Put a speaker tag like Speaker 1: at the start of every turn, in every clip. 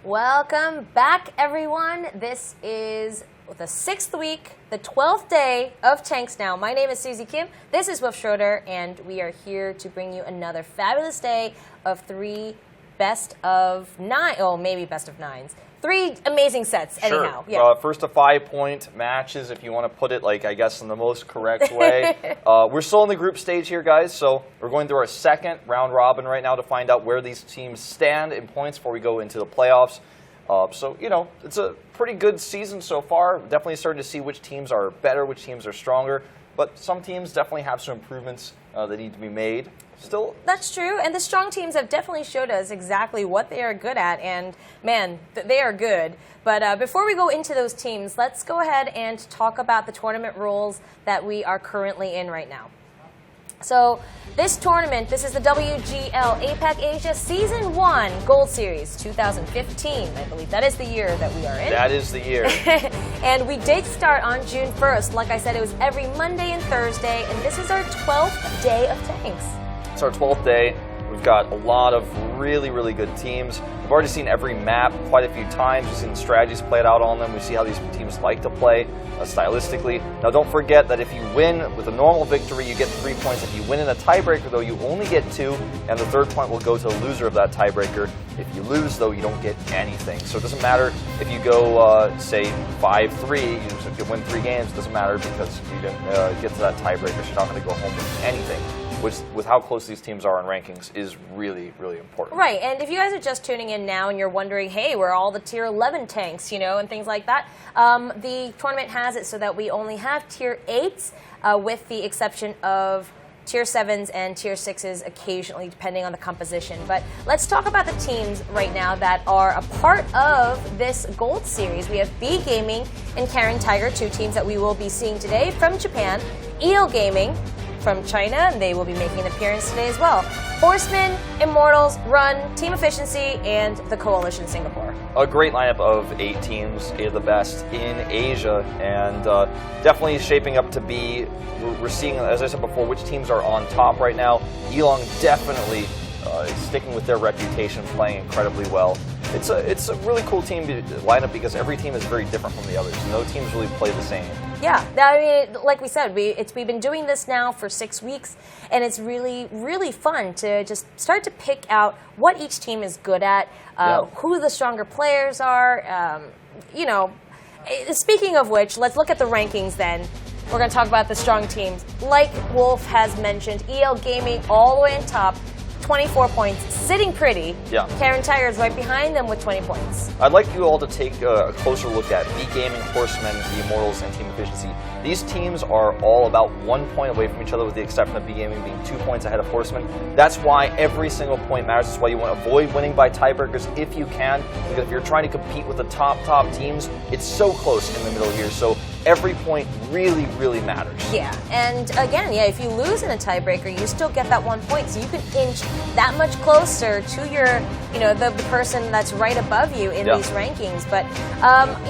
Speaker 1: Welcome back, everyone. This is the 6th week, the 12th day of Tanks Now. My name is Susie Kim. This is Wolf Schroeder, and we are here to bring you another fabulous day of 3 best of 9, oh, maybe best of 9s. 3 amazing sets, anyhow.
Speaker 2: Sure.
Speaker 1: Yeah.
Speaker 2: First to 5-point matches, if you want to put it, like, I guess, in the most correct way. We're still in the group stage here, guys, so we're going through our second round robin right now to find out where these teams stand in points before we go into the playoffs. So, you know, it's a pretty good season so far. Definitely starting to see which teams are better, which teams are stronger. But some teams definitely have some improvements that need to be made. Still,
Speaker 1: that's true, and the strong teams have definitely showed us exactly what they are good at, and man, they are good. But before we go into those teams, let's go ahead and talk about the tournament rules that we are currently in right now. So this tournament, this is the WGL APAC-ASIA Season I Gold Series 2015. I believe that is the year that we are in.
Speaker 2: That is the year.
Speaker 1: And we did start on June 1st. Like I said, it was every Monday and Thursday, and this is our 12th day of Tanks.
Speaker 2: It's our 12th day. We've got a lot of really, really good teams. We've already seen every map quite a few times. We've seen strategies played out on them. We see how these teams like to play stylistically. Now, don't forget that if you win with a normal victory, you get 3 points. If you win in a tiebreaker, though, you only get 2, and the 3rd point will go to the loser of that tiebreaker. If you lose, though, you don't get anything. So it doesn't matter if you go, say, 5-3, you win 3 games. It doesn't matter because you didn't get to that tiebreaker, so you're not going to go home with anything. Which, with how close these teams are in rankings, is really, really important.
Speaker 1: Right, and if you guys are just tuning in now and you're wondering, hey, where are all the Tier 11 tanks, you know, and things like that, the tournament has it so that we only have Tier 8s, with the exception of Tier 7s and Tier 6s occasionally, depending on the composition. But let's talk about the teams right now that are a part of this Gold Series. We have B Gaming and Caren Tiger, 2 teams that we will be seeing today from Japan. EL Gaming from China, and they will be making an appearance today as well. Horsemen, Immortals, Run, Team Efficiency, and the Coalition Singapore. A
Speaker 2: great lineup of 8 teams, 8 of the best in Asia, and definitely shaping up to be, we're seeing, as I said before, which teams are on top right now. Elong definitely sticking with their reputation, playing incredibly well. It's a really cool team lineup because every team is very different from the others. No teams really play the same.
Speaker 1: Yeah, I mean, like we said, we've been doing this now for 6 weeks, and it's really, really fun to just start to pick out what each team is good at, who the stronger players are. You know, speaking of which, let's look at the rankings then. We're going to talk about the strong teams. Like Wolf has mentioned, EL Gaming all the way on top, 24 points, sitting pretty.
Speaker 2: Yeah.
Speaker 1: Caren Tiger is right behind them with 20 points.
Speaker 2: I'd like you all to take a closer look at B Gaming, Horsemen, the Immortals, and Team Efficiency. These teams are all about 1 point away from each other, with the exception of B Gaming being 2 points ahead of Horsemen. That's why every single point matters. That's why you want to avoid winning by tiebreakers if you can, because if you're trying to compete with the top teams, it's so close in the middle here. So every point really, really matters.
Speaker 1: Yeah, and again, if you lose in a tiebreaker, you still get that 1 point, so you can inch that much closer to your, you know, the person that's right above you in these rankings. But,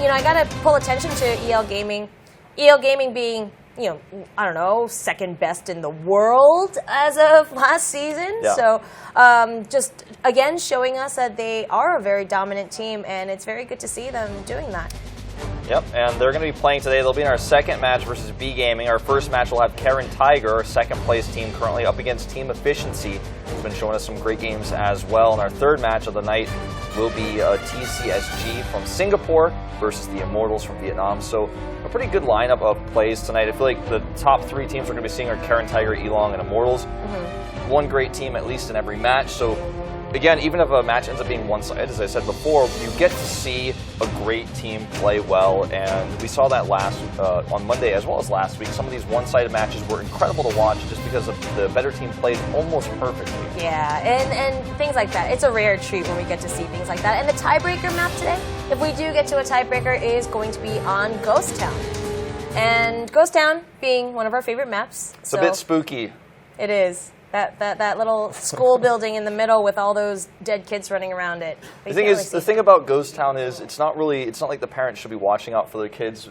Speaker 1: you know, I got to pull attention to EL Gaming. EL Gaming being, you know, I don't know, 2nd best in the world as of last season.
Speaker 2: Yeah.
Speaker 1: So just, again, showing us that they are a very dominant team, and it's very good to see them doing that.
Speaker 2: Yep, and they're going to be playing today. They'll be in our 2nd match versus B Gaming. Our 1st match will have Caren Tiger, our 2nd place team, currently up against Team Efficiency, who's been showing us some great games as well. And our 3rd match of the night will be TCSG from Singapore versus the Immortals from Vietnam. So a pretty good lineup of plays tonight. I feel like the top 3 teams we're going to be seeing are Caren Tiger, Elong, and Immortals. One great team at least in every match. So again, even if a match ends up being one-sided, as I said before, you get to see a great team play well, and we saw that on Monday as well as last week. Some of these one-sided matches were incredible to watch just because the better team played almost perfectly.
Speaker 1: Yeah, and things like that. It's a rare treat when we get to see things like that. And the tiebreaker map today, if we do get to a tiebreaker, is going to be on Ghost Town. And Ghost Town being one of our favorite maps.
Speaker 2: It's a bit spooky.
Speaker 1: It is. That little school building in the middle with all those dead kids running around it.
Speaker 2: The thing about Ghost Town is it's not like the parents should be watching out for their kids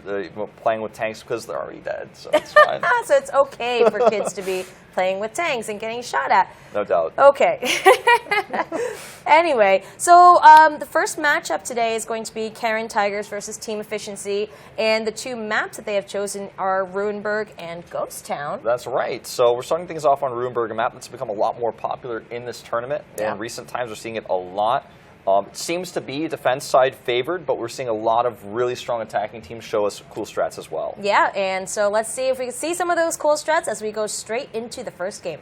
Speaker 2: playing with tanks because they're already dead, so it's fine.
Speaker 1: So it's okay for kids to be playing with tanks and getting shot at.
Speaker 2: No doubt.
Speaker 1: Okay. Anyway, so the first matchup today is going to be Caren Tigers versus Team Efficiency, and the two maps that they have chosen are Ruinberg and Ghost Town.
Speaker 2: That's right. So we're starting things off on Ruinberg, a map that's become a lot more popular in this tournament.
Speaker 1: Yeah.
Speaker 2: In recent times, we're seeing it a lot. It seems to be defense side favored, but we're seeing a lot of really strong attacking teams show us cool strats as well.
Speaker 1: Yeah, and so let's see if we can see some of those cool strats as we go straight into the first game.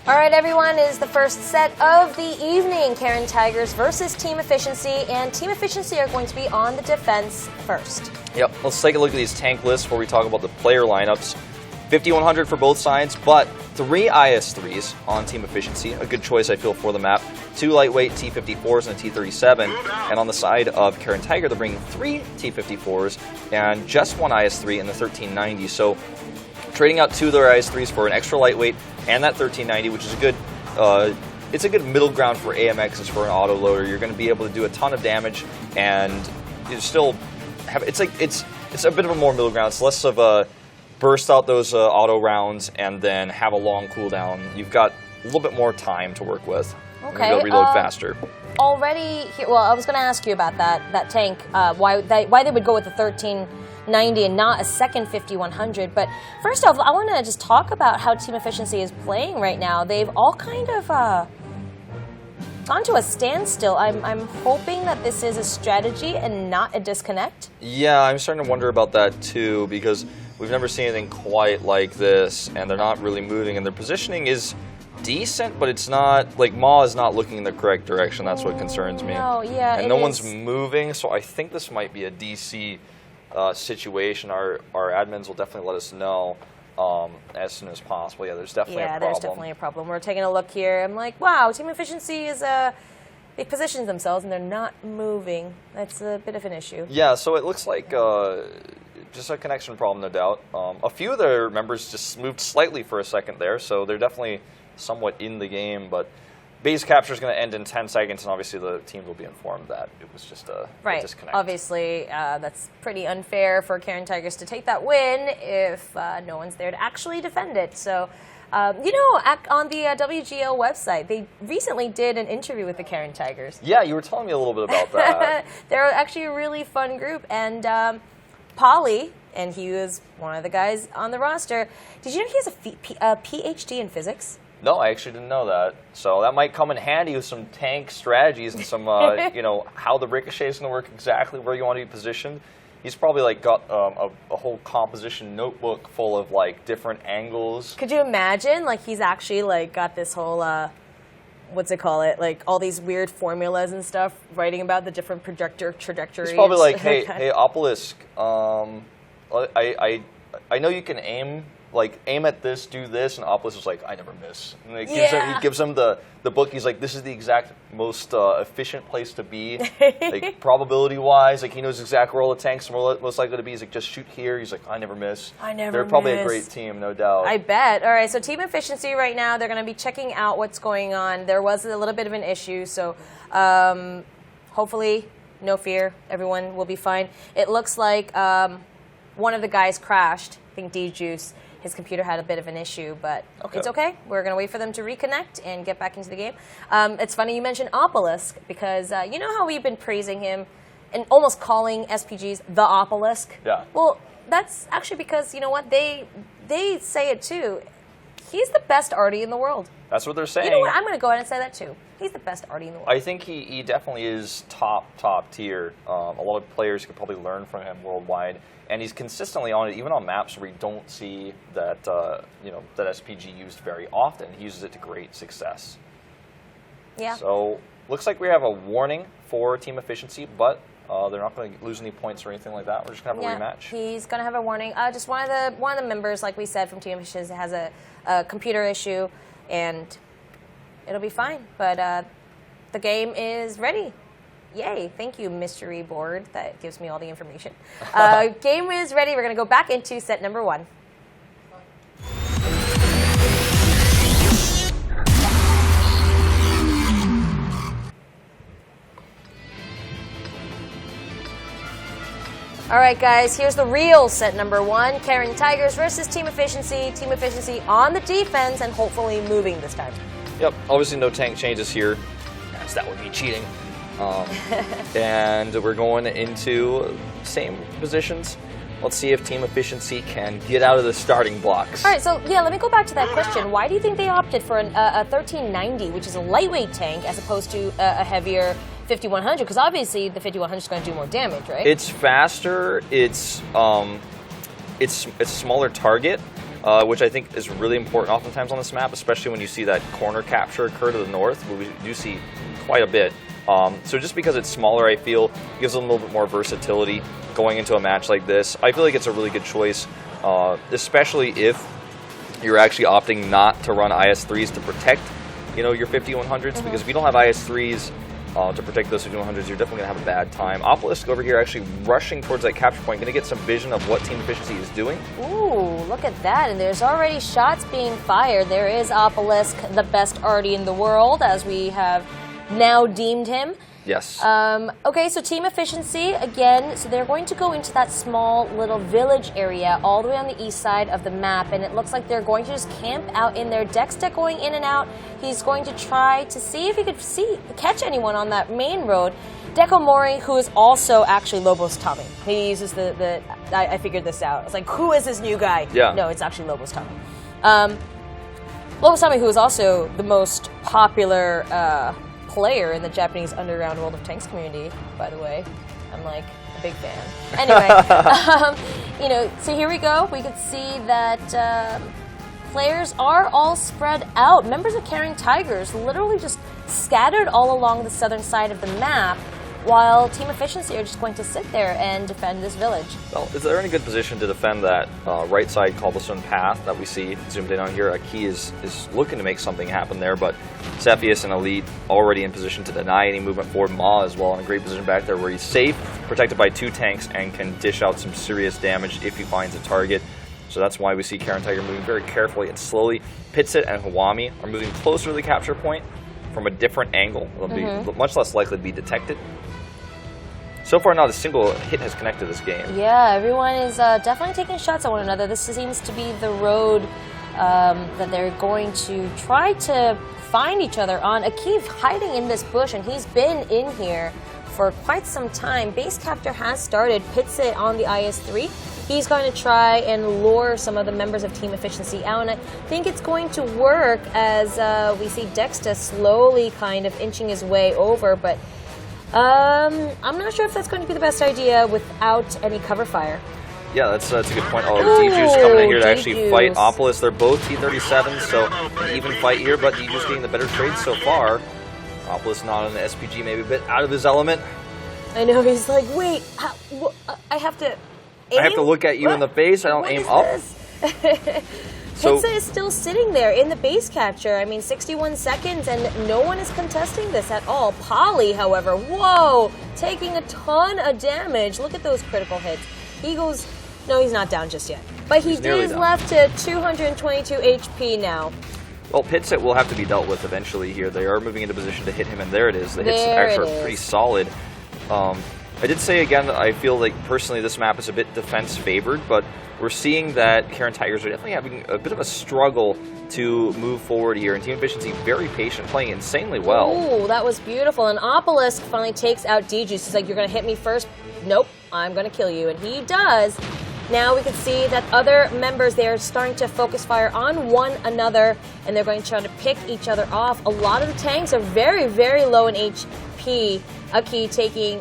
Speaker 1: All right, everyone, is the first set of the evening. Caren Tigers versus Team Efficiency, and Team Efficiency are going to be on the defense first.
Speaker 2: Yep, let's take a look at these tank lists before we talk about the player lineups. 5100 for both sides, but 3 IS-3s on Team Efficiency. A good choice, I feel, for the map. 2 lightweight T-54s and a T-37. And on the side of Caren Tiger, they're bringing 3 T-54s and just 1 IS-3 in the 1390. So trading out 2 of their IS-3s for an extra lightweight and that 1390, which is a good, it's a good middle ground for AMXs for an auto loader. You're going to be able to do a ton of damage, and you still have. It's a bit of a more middle ground. It's less of a burst out those auto rounds and then have a long cooldown. You've got a little bit more time to work with.
Speaker 1: Okay.
Speaker 2: You'll reload faster.
Speaker 1: Already here, well, I was going to ask you about that tank. Why they would go with the 1390 and not a second 5100. But first off, I want to just talk about how Team Efficiency is playing right now. They've all kind of gone to a standstill. I'm hoping that this is a strategy and not a disconnect.
Speaker 2: Yeah, I'm starting to wonder about that too, because we've never seen anything quite like this, and they're not really moving, and their positioning is decent, but it's not, like, Maw is not looking in the correct direction. That's what concerns me.
Speaker 1: No, yeah,
Speaker 2: and no one's moving, so I think this might be a DC situation. Our admins will definitely let us know as soon as possible. Yeah, there's definitely a problem.
Speaker 1: Yeah, there's definitely a problem. We're taking a look here. I'm like, wow, Team Efficiency is they positioned themselves and they're not moving. That's a bit of an issue.
Speaker 2: Yeah, so it looks like just a connection problem, no doubt. A few of their members just moved slightly for a second there, so they're definitely somewhat in the game, but base capture is going to end in 10 seconds, and obviously the teams will be informed that it was just a disconnect.
Speaker 1: Obviously, that's pretty unfair for Caren Tigers to take that win if no one's there to actually defend it. So, you know, on the WGL website, they recently did an interview with the Caren Tigers.
Speaker 2: Yeah, you were telling me a little bit about that.
Speaker 1: They're actually a really fun group, and Polly, and he was one of the guys on the roster. Did you know he has a PhD in physics?
Speaker 2: No, I actually didn't know that. So that might come in handy with some tank strategies and some, you know, how the ricochet is going to work exactly where you want to be positioned. He's probably like got a whole composition notebook full of like different angles.
Speaker 1: Could you imagine? Like he's actually like got this whole what's it call it? Like all these weird formulas and stuff, writing about the different trajectories.
Speaker 2: He's probably like, hey, Obelisk. I know you can aim at this, do this, and Obelisk is like, I never miss. And he gives him the book. He's like, this is the exact most efficient place to be, like probability-wise. Like he knows exactly where all the tanks are most likely to be. He's like, just shoot here. He's like, I never miss. They're probably a great team, no doubt.
Speaker 1: I bet. All right, so Team Efficiency right now, they're going to be checking out what's going on. There was a little bit of an issue, so hopefully, no fear, everyone will be fine. It looks like one of the guys crashed, I think D-Juice. His computer had a bit of an issue, but it's okay. We're going to wait for them to reconnect and get back into the game. It's funny you mentioned Obelisk, because you know how we've been praising him and almost calling SPGs the Obelisk?
Speaker 2: Yeah.
Speaker 1: Well, that's actually because, you know what, they say it too. He's the best arty in the world.
Speaker 2: That's what they're saying.
Speaker 1: You know what, I'm going to go ahead and say that too. He's the best arty in the world.
Speaker 2: I think he definitely is top tier. A lot of players could probably learn from him worldwide. And he's consistently on it, even on maps where you don't see that that SPG used very often. He uses it to great success.
Speaker 1: Yeah.
Speaker 2: So looks like we have a warning for Team Efficiency, but they're not going to lose any points or anything like that. We're just going to have a rematch.
Speaker 1: He's going to have a warning. Just one of the members, like we said, from Team Efficiency has a computer issue, and it'll be fine. But the game is ready. Yay, thank you, mystery board. That gives me all the information. Game is ready. We're going to go back into set number 1. All right, guys, here's the real set number 1. Caren Tigers versus Team Efficiency. Team Efficiency on the defense and hopefully moving this time.
Speaker 2: Yep, obviously no tank changes here, as that would be cheating. And we're going into same positions. Let's see if Team Efficiency can get out of the starting blocks.
Speaker 1: All right, so yeah, let me go back to that question. Why do you think they opted for a 1390, which is a lightweight tank, as opposed to a heavier 5100? Because obviously the 5100 is going to do more damage, right?
Speaker 2: It's faster. It's a smaller target, which I think is really important oftentimes on this map, especially when you see that corner capture occur to the north, where we do see quite a bit. So just because it's smaller, I feel, gives them a little bit more versatility going into a match like this. I feel like it's a really good choice, especially if you're actually opting not to run IS-3s to protect, your 5100s, because if you don't have IS-3s to protect those 5100s, you're definitely going to have a bad time. Opalist over here actually rushing towards that capture point, going to get some vision of what Team Efficiency is doing.
Speaker 1: Ooh, look at that, and there's already shots being fired. There is Opalist, the best arty in the world, as we have now deemed him.
Speaker 2: Yes.
Speaker 1: Okay, so Team Efficiency, again, so they're going to go into that small little village area all the way on the east side of the map, and it looks like they're going to just camp out in there. Dexter going in and out. He's going to try to see if he could catch anyone on that main road. Deco Mori, who is also actually Lobos Tommy. He uses I figured this out. It's like, who is this new guy?
Speaker 2: Yeah.
Speaker 1: No, it's actually Lobos Tommy. Lobos Tommy, who is also the most popular player in the Japanese underground World of Tanks community, by the way. I'm like a big fan. Anyway, so here we go. We could see that players are all spread out. Members of Caren Tigers literally just scattered all along the southern side of the map, while Team Efficiency are just going to sit there and defend this village.
Speaker 2: Well, is there any good position to defend that right side cobblestone path that we see zoomed in on here? Aki is looking to make something happen there, but Cepheus and Elite already in position to deny any movement forward. Ma as well in a great position back there where he's safe, protected by 2 tanks, and can dish out some serious damage if he finds a target. So that's why we see Caren Tiger moving very carefully and slowly. Pitsit and Hawami are moving closer to the capture point from a different angle. They'll be much less likely to be detected. So far, not a single hit has connected this game.
Speaker 1: Yeah, everyone is definitely taking shots at one another. This seems to be the road that they're going to try to find each other on. Akiv hiding in this bush, and he's been in here for quite some time. Base capture has started. Pitsit on the IS-3. He's going to try and lure some of the members of Team Efficiency out, and I think it's going to work as we see Dexter slowly kind of inching his way over, but I'm not sure if that's going to be the best idea without any cover fire.
Speaker 2: Yeah, that's a good point. Oh, Deju's coming in here to actually fight Opalist. They're both T-37s, so an even fight here, but Deju's getting the better trade so far. Opalist not on the SPG, maybe a bit out of his element.
Speaker 1: I know, he's like, wait, I have to aim?
Speaker 2: I have to look at you in the face, I don't aim up.
Speaker 1: Pitsit is still sitting there in the base capture. I mean, 61 seconds, and no one is contesting this at all. Polly, however, whoa, taking a ton of damage. Look at those critical hits. He goes, no, he's not down just yet. But he is left to 222 HP now.
Speaker 2: Well, Pitsit will have to be dealt with eventually here. They are moving into position to hit him, and there it is. The hits actually are pretty solid. I did say again that I feel like personally this map is a bit defense favored, but we're seeing that Caren Tigers are definitely having a bit of a struggle to move forward here, and Team Efficiency very patient, playing insanely well.
Speaker 1: Ooh, that was beautiful. And Opalist finally takes out Deju. He's like, you're going to hit me first? Nope, I'm going to kill you. And he does. Now we can see that other members, they are starting to focus fire on one another, and they're going to try to pick each other off. A lot of the tanks are very, very low in HP. Aki taking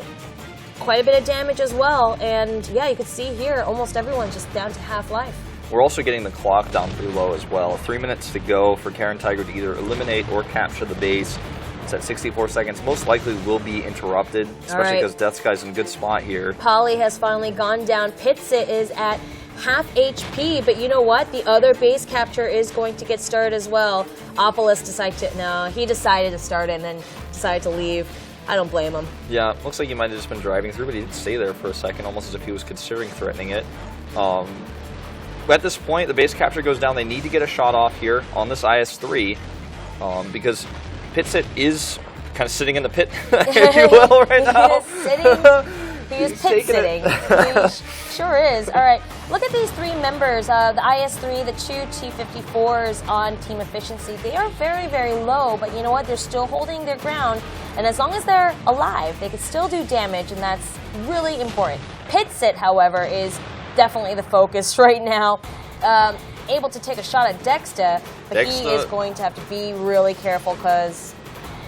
Speaker 1: quite a bit of damage as well, and yeah, you can see here almost everyone's just down to half life.
Speaker 2: We're also getting the clock down pretty low as well. 3 minutes to go for Caren Tiger to either eliminate or capture the base. It's at 64 seconds. Most likely will be interrupted, especially because Death Sky's in a good spot here.
Speaker 1: Polly has finally gone down. Pitsit is at half HP, but you know what? The other base capture is going to get started as well. Opalist he decided to start it and then decided to leave. I don't blame him. Yeah,
Speaker 2: looks like he might have just been driving through, but he did stay there for a second, almost as if he was considering threatening it. But at this point, the base capture goes down. They need to get a shot off here on this IS-3 because Pitsit is kind of sitting in the pit, if you will, right now.
Speaker 1: He is sitting He is pit sitting. He sure is. All right, look at these three members, the IS-3, the two T-54s on Team Efficiency. They are very, very low, but you know what? They're still holding their ground, and as long as they're alive, they can still do damage, and that's really important. Pit sit, however, is definitely the focus right now. Able to take a shot at Dexter, but he is going to have to be really careful because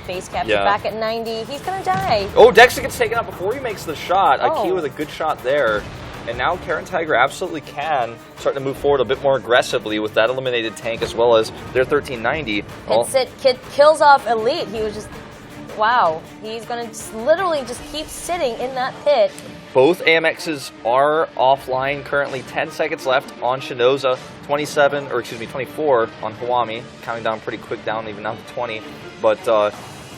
Speaker 1: face capture back at 90. He's going to die.
Speaker 2: Oh, Dexter gets taken out before he makes the shot. Aki with a good shot there. And now Caren Tiger absolutely can start to move forward a bit more aggressively with that eliminated tank as well as their 1390.
Speaker 1: Kills off Elite. He was just, wow. He's going to literally just keep sitting in that pit.
Speaker 2: Both AMXs are offline currently. 10 seconds left on Shinoza, 24 on Hawami, counting down pretty quick down, even down to 20. But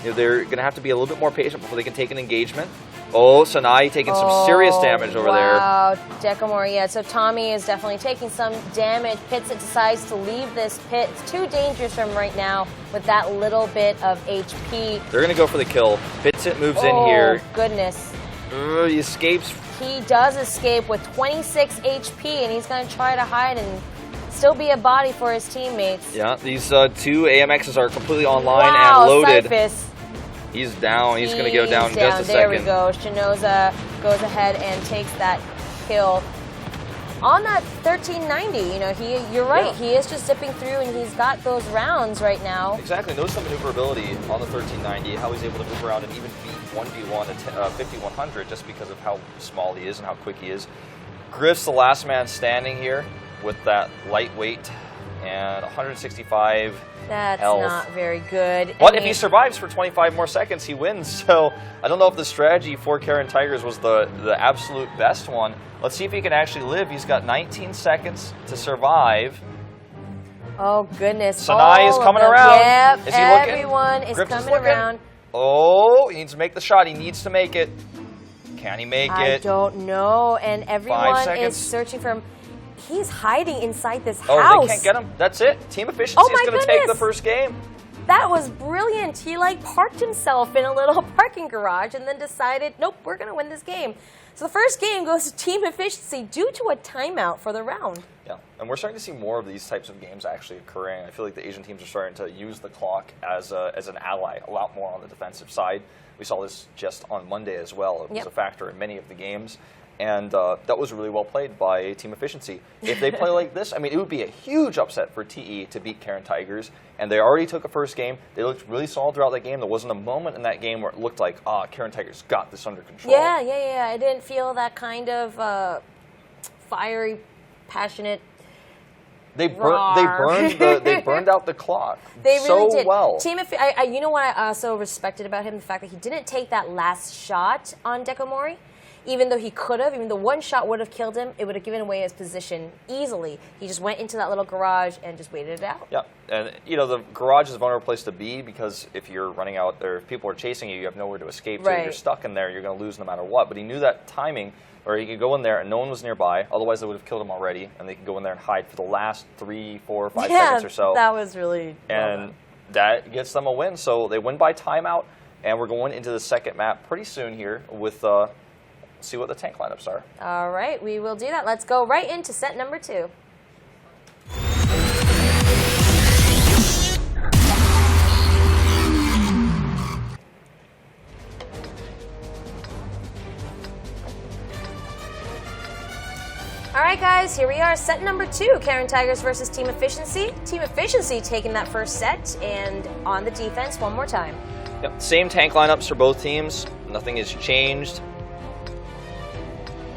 Speaker 2: they're going to have to be a little bit more patient before they can take an engagement. Oh, Sanai taking some serious damage over there.
Speaker 1: Wow, Decamore, yeah. So Tommy is definitely taking some damage. Pitsit decides to leave this pit. It's too dangerous for him right now with that little bit of HP.
Speaker 2: They're going to go for the kill. Pitsit moves in here.
Speaker 1: Oh, goodness.
Speaker 2: He escapes.
Speaker 1: He does escape with 26 HP, and he's going to try to hide and still be a body for his teammates.
Speaker 2: Yeah, these two AMXs are completely online and loaded.
Speaker 1: Cyphus.
Speaker 2: He's down. He's going to go down in just a second.
Speaker 1: There we go. Shinoza goes ahead and takes that kill. On that 1390, you know, you're right. Yeah. He is just zipping through, and he's got those rounds right now.
Speaker 2: Exactly. Notice the maneuverability on the 1390, how he's able to move around and even beat 1v1 at 5100 just because of how small he is and how quick he is. Griff's the last man standing here with that lightweight and 165
Speaker 1: That's
Speaker 2: health.
Speaker 1: Not very good.
Speaker 2: But if he survives for 25 more seconds, he wins. So I don't know if the strategy for Caren Tigers was the absolute best one. Let's see if he can actually live. He's got 19 seconds to survive.
Speaker 1: Oh, goodness.
Speaker 2: Sanai is coming around.
Speaker 1: Yep,
Speaker 2: is he looking?
Speaker 1: Everyone is coming around.
Speaker 2: Oh, he needs to make the shot. He needs to make it. Can he make it?
Speaker 1: I don't know. And everyone is searching for him. He's hiding inside this house.
Speaker 2: Oh, they can't get him? That's it? Team Efficiency is going to take the first game.
Speaker 1: That was brilliant. He parked himself in a little parking garage and then decided, nope, we're going to win this game. So the first game goes to Team Efficiency due to a timeout for the round.
Speaker 2: Yeah, and we're starting to see more of these types of games actually occurring. I feel like the Asian teams are starting to use the clock as an ally a lot more on the defensive side. We saw this just on Monday as well. It was a factor in many of the games. And that was really well played by Team Efficiency. If they play like this, I mean, it would be a huge upset for TE to beat Caren Tigers. And they already took a first game. They looked really solid throughout that game. There wasn't a moment in that game where it looked like, Caren Tigers got this under control.
Speaker 1: Yeah. I didn't feel that kind of fiery, passionate.
Speaker 2: They burned out the clock.
Speaker 1: They really did.
Speaker 2: Well.
Speaker 1: You know what I also respected about him? The fact that he didn't take that last shot on Decamore. Even though he could have, even though one shot would have killed him, it would have given away his position easily. He just went into that little garage and just waited it out. Yeah,
Speaker 2: and the garage is a vulnerable place to be because if you're running out there, if people are chasing you, you have nowhere to escape. So if you're stuck in there, you're going to lose no matter what. But he knew that timing, or he could go in there and no one was nearby. Otherwise, they would have killed him already, and they could go in there and hide for the last 3, 4, 5 seconds or so.
Speaker 1: That was really
Speaker 2: and that gets them a win. So they win by timeout, and we're going into the second map pretty soon here with. See what the tank lineups are.
Speaker 1: All right, we will do that. Let's go right into set number 2. All right, guys, here we are, set number 2, Caren Tigers versus Team Efficiency. Team Efficiency taking that first set and on the defense one more time.
Speaker 2: Yep, same tank lineups for both teams. Nothing has changed.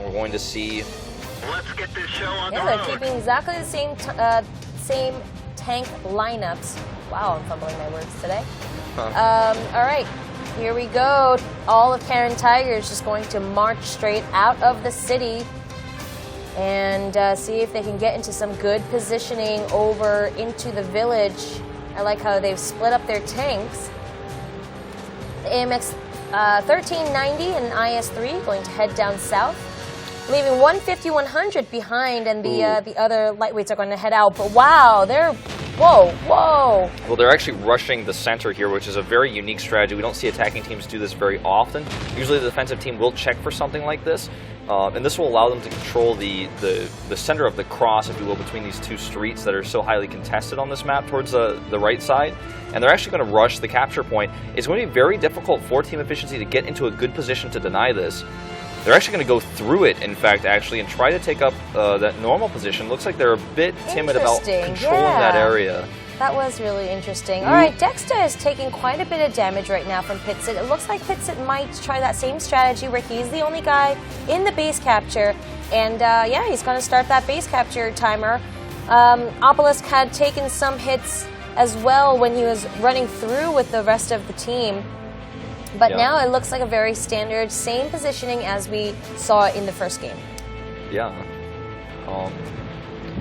Speaker 2: We're going to see.
Speaker 3: Let's get this show on the road.
Speaker 1: They're keeping exactly the same tank lineups. Wow, I'm fumbling my words today. All right, here we go. All of Caren Tigers just going to march straight out of the city and see if they can get into some good positioning over into the village. I like how they've split up their tanks. The AMX 1390 and IS-3 going to head down south, leaving 150-100 behind, and the other lightweights are going to head out. But wow, they're Whoa, whoa.
Speaker 2: Well, they're actually rushing the center here, which is a very unique strategy. We don't see attacking teams do this very often. Usually the defensive team will check for something like this, and this will allow them to control the center of the cross, if you will, between these two streets that are so highly contested on this map towards the right side. And they're actually going to rush the capture point. It's going to be very difficult for Team Efficiency to get into a good position to deny this. They're actually going to go through it, in fact, actually, and try to take up that normal position. Looks like they're a bit timid about controlling that area.
Speaker 1: That was really interesting. All right, Dexter is taking quite a bit of damage right now from Pitsit. It looks like Pitsit might try that same strategy where he's the only guy in the base capture. And yeah, he's going to start that base capture timer. Obelisk had taken some hits as well when he was running through with the rest of the team. But now it looks like a very standard, same positioning as we saw in the first game.
Speaker 2: Yeah.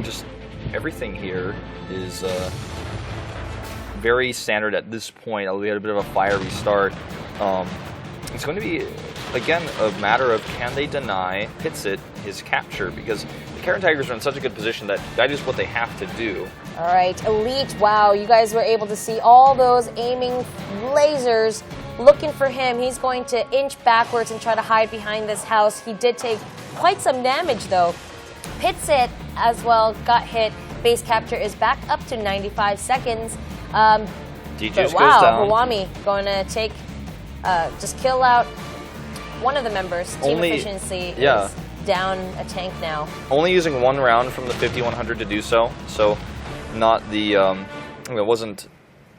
Speaker 2: Just everything here is very standard at this point. We had a bit of a fiery start. It's going to be, again, a matter of can they deny Pitsit his capture, because the Caren Tigers are in such a good position that is what they have to do.
Speaker 1: All right, Elite, wow, you guys were able to see all those aiming lasers looking for him. He's going to inch backwards and try to hide behind this house. He did take quite some damage, though. Pitsit as well got hit. Base capture is back up to 95 seconds.
Speaker 2: D-Juice
Speaker 1: wow,
Speaker 2: goes down.
Speaker 1: Hawami going to take, just kill out one of the members. Team Efficiency is down a tank now.
Speaker 2: Only using one round from the 5100 to do so. So not the, it wasn't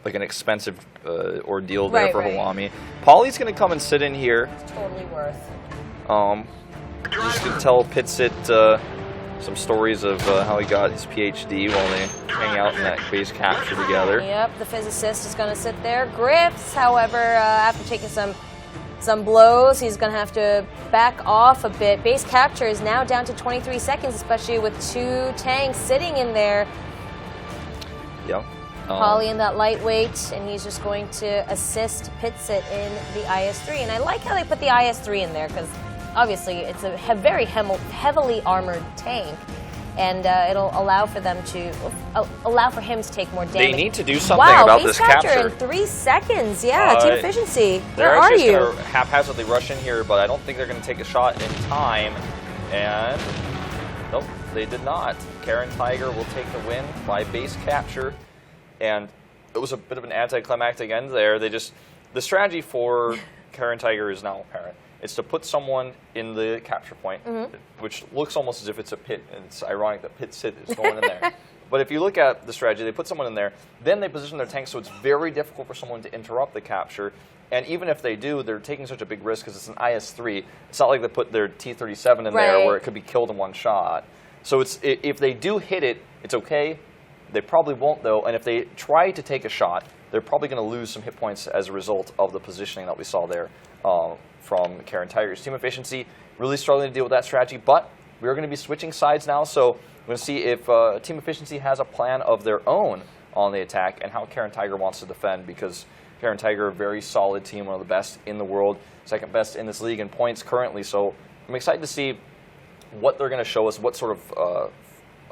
Speaker 2: like an expensive ordeal there for Hawami. Polly's going to come and sit in here.
Speaker 1: It's totally worth.
Speaker 2: Just going to tell Pitsit some stories of how he got his PhD while they hang out in that base capture together.
Speaker 1: Yep, the physicist is going to sit there. Griff's, however, after taking some blows, he's going to have to back off a bit. Base capture is now down to 23 seconds, especially with two tanks sitting in there.
Speaker 2: Yeah.
Speaker 1: Polly in that lightweight, and he's just going to assist Pitsit in the IS-3. And I like how they put the IS-3 in there, because obviously it's a very heavily armored tank, and it'll allow for them to allow for him to take more damage.
Speaker 2: They need to do something about this capture.
Speaker 1: In 3 seconds, yeah. Team Efficiency,
Speaker 2: where
Speaker 1: are you?
Speaker 2: They're actually haphazardly rush in here, but I don't think they're going to take a shot in time. And nope, they did not. Caren Tiger will take the win by base capture. And it was a bit of an anticlimactic end there. The strategy for Caren Tiger is now apparent. It's to put someone in the capture point, which looks almost as if it's a pit, and it's ironic that Pitsit is going in there. But if you look at the strategy, they put someone in there, then they position their tank so it's very difficult for someone to interrupt the capture. And even if they do, they're taking such a big risk because it's an IS-3. It's not like they put their T-37 in there where it could be killed in one shot. So if they do hit it, it's okay. They probably won't, though, and if they try to take a shot, they're probably going to lose some hit points as a result of the positioning that we saw there from Caren Tiger's. Team Efficiency really struggling to deal with that strategy, but we're going to be switching sides now, so we're going to see if Team Efficiency has a plan of their own on the attack and how Caren Tiger wants to defend, because Caren Tiger, a very solid team, one of the best in the world, second best in this league in points currently, so I'm excited to see what they're going to show us, what sort of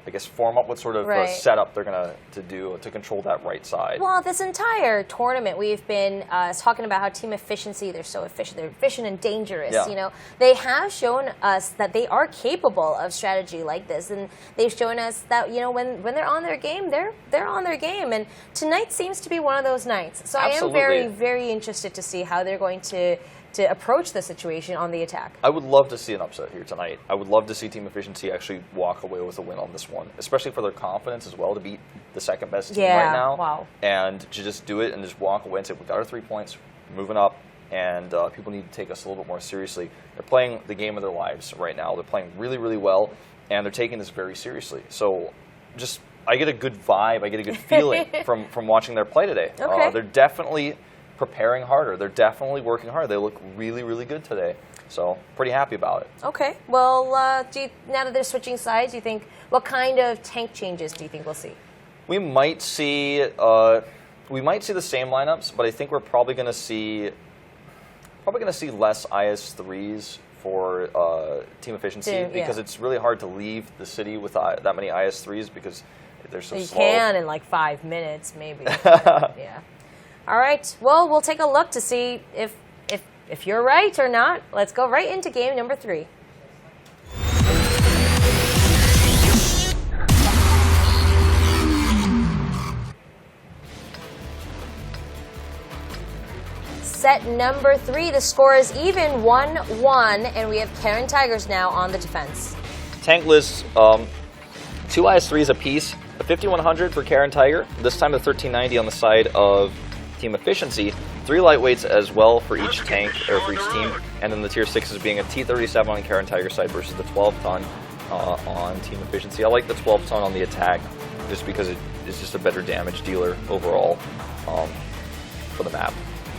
Speaker 2: I guess, form up what sort of setup they're going to do to control that right side.
Speaker 1: Well, this entire tournament, we've been talking about how Team Efficiency, they're so efficient. They're efficient and dangerous, you know. They have shown us that they are capable of strategy like this, and they've shown us that, you know, when they're on their game, they're on their game. And tonight seems to be one of those nights. So I am very, very interested to see how they're going to approach the situation on the attack.
Speaker 2: I would love to see an upset here tonight. I would love to see Team Efficiency actually walk away with a win on this one, especially for their confidence as well to beat the second best team right now.
Speaker 1: Wow.
Speaker 2: And to just do it and just walk away and say, we got our 3 points, moving up, and people need to take us a little bit more seriously. They're playing the game of their lives right now. They're playing really, really well, and they're taking this very seriously. So just, I get a good vibe, I get a good feeling from watching their play today.
Speaker 1: Okay.
Speaker 2: They're definitely preparing harder. They're definitely working hard. They look really, really good today. So pretty happy about it.
Speaker 1: Okay. Well, now that they're switching sides, do you think, what kind of tank changes do you think we'll see?
Speaker 2: We might see the same lineups, but I think we're probably going to see less IS-3s for Team Efficiency, because it's really hard to leave the city with that many IS-3s, because They're so
Speaker 1: You
Speaker 2: slow.
Speaker 1: can in like 5 minutes, maybe. Yeah. All right. Well, we'll take a look to see if you're right or not. Let's go right into game number 3. Set number 3, the score is even 1-1, and we have Caren Tigers now on the defense.
Speaker 2: Tank lists 2 IS-3s apiece, a 5100 for Caren Tiger, this time a 1390 on the side of team efficiency, 3 lightweights as well for each tank, or for each team, and then the tier 6s being a T37 on Caren Tiger side versus the 12-ton on team efficiency. I like the 12-ton on the attack just because it is just a better damage dealer overall for the map.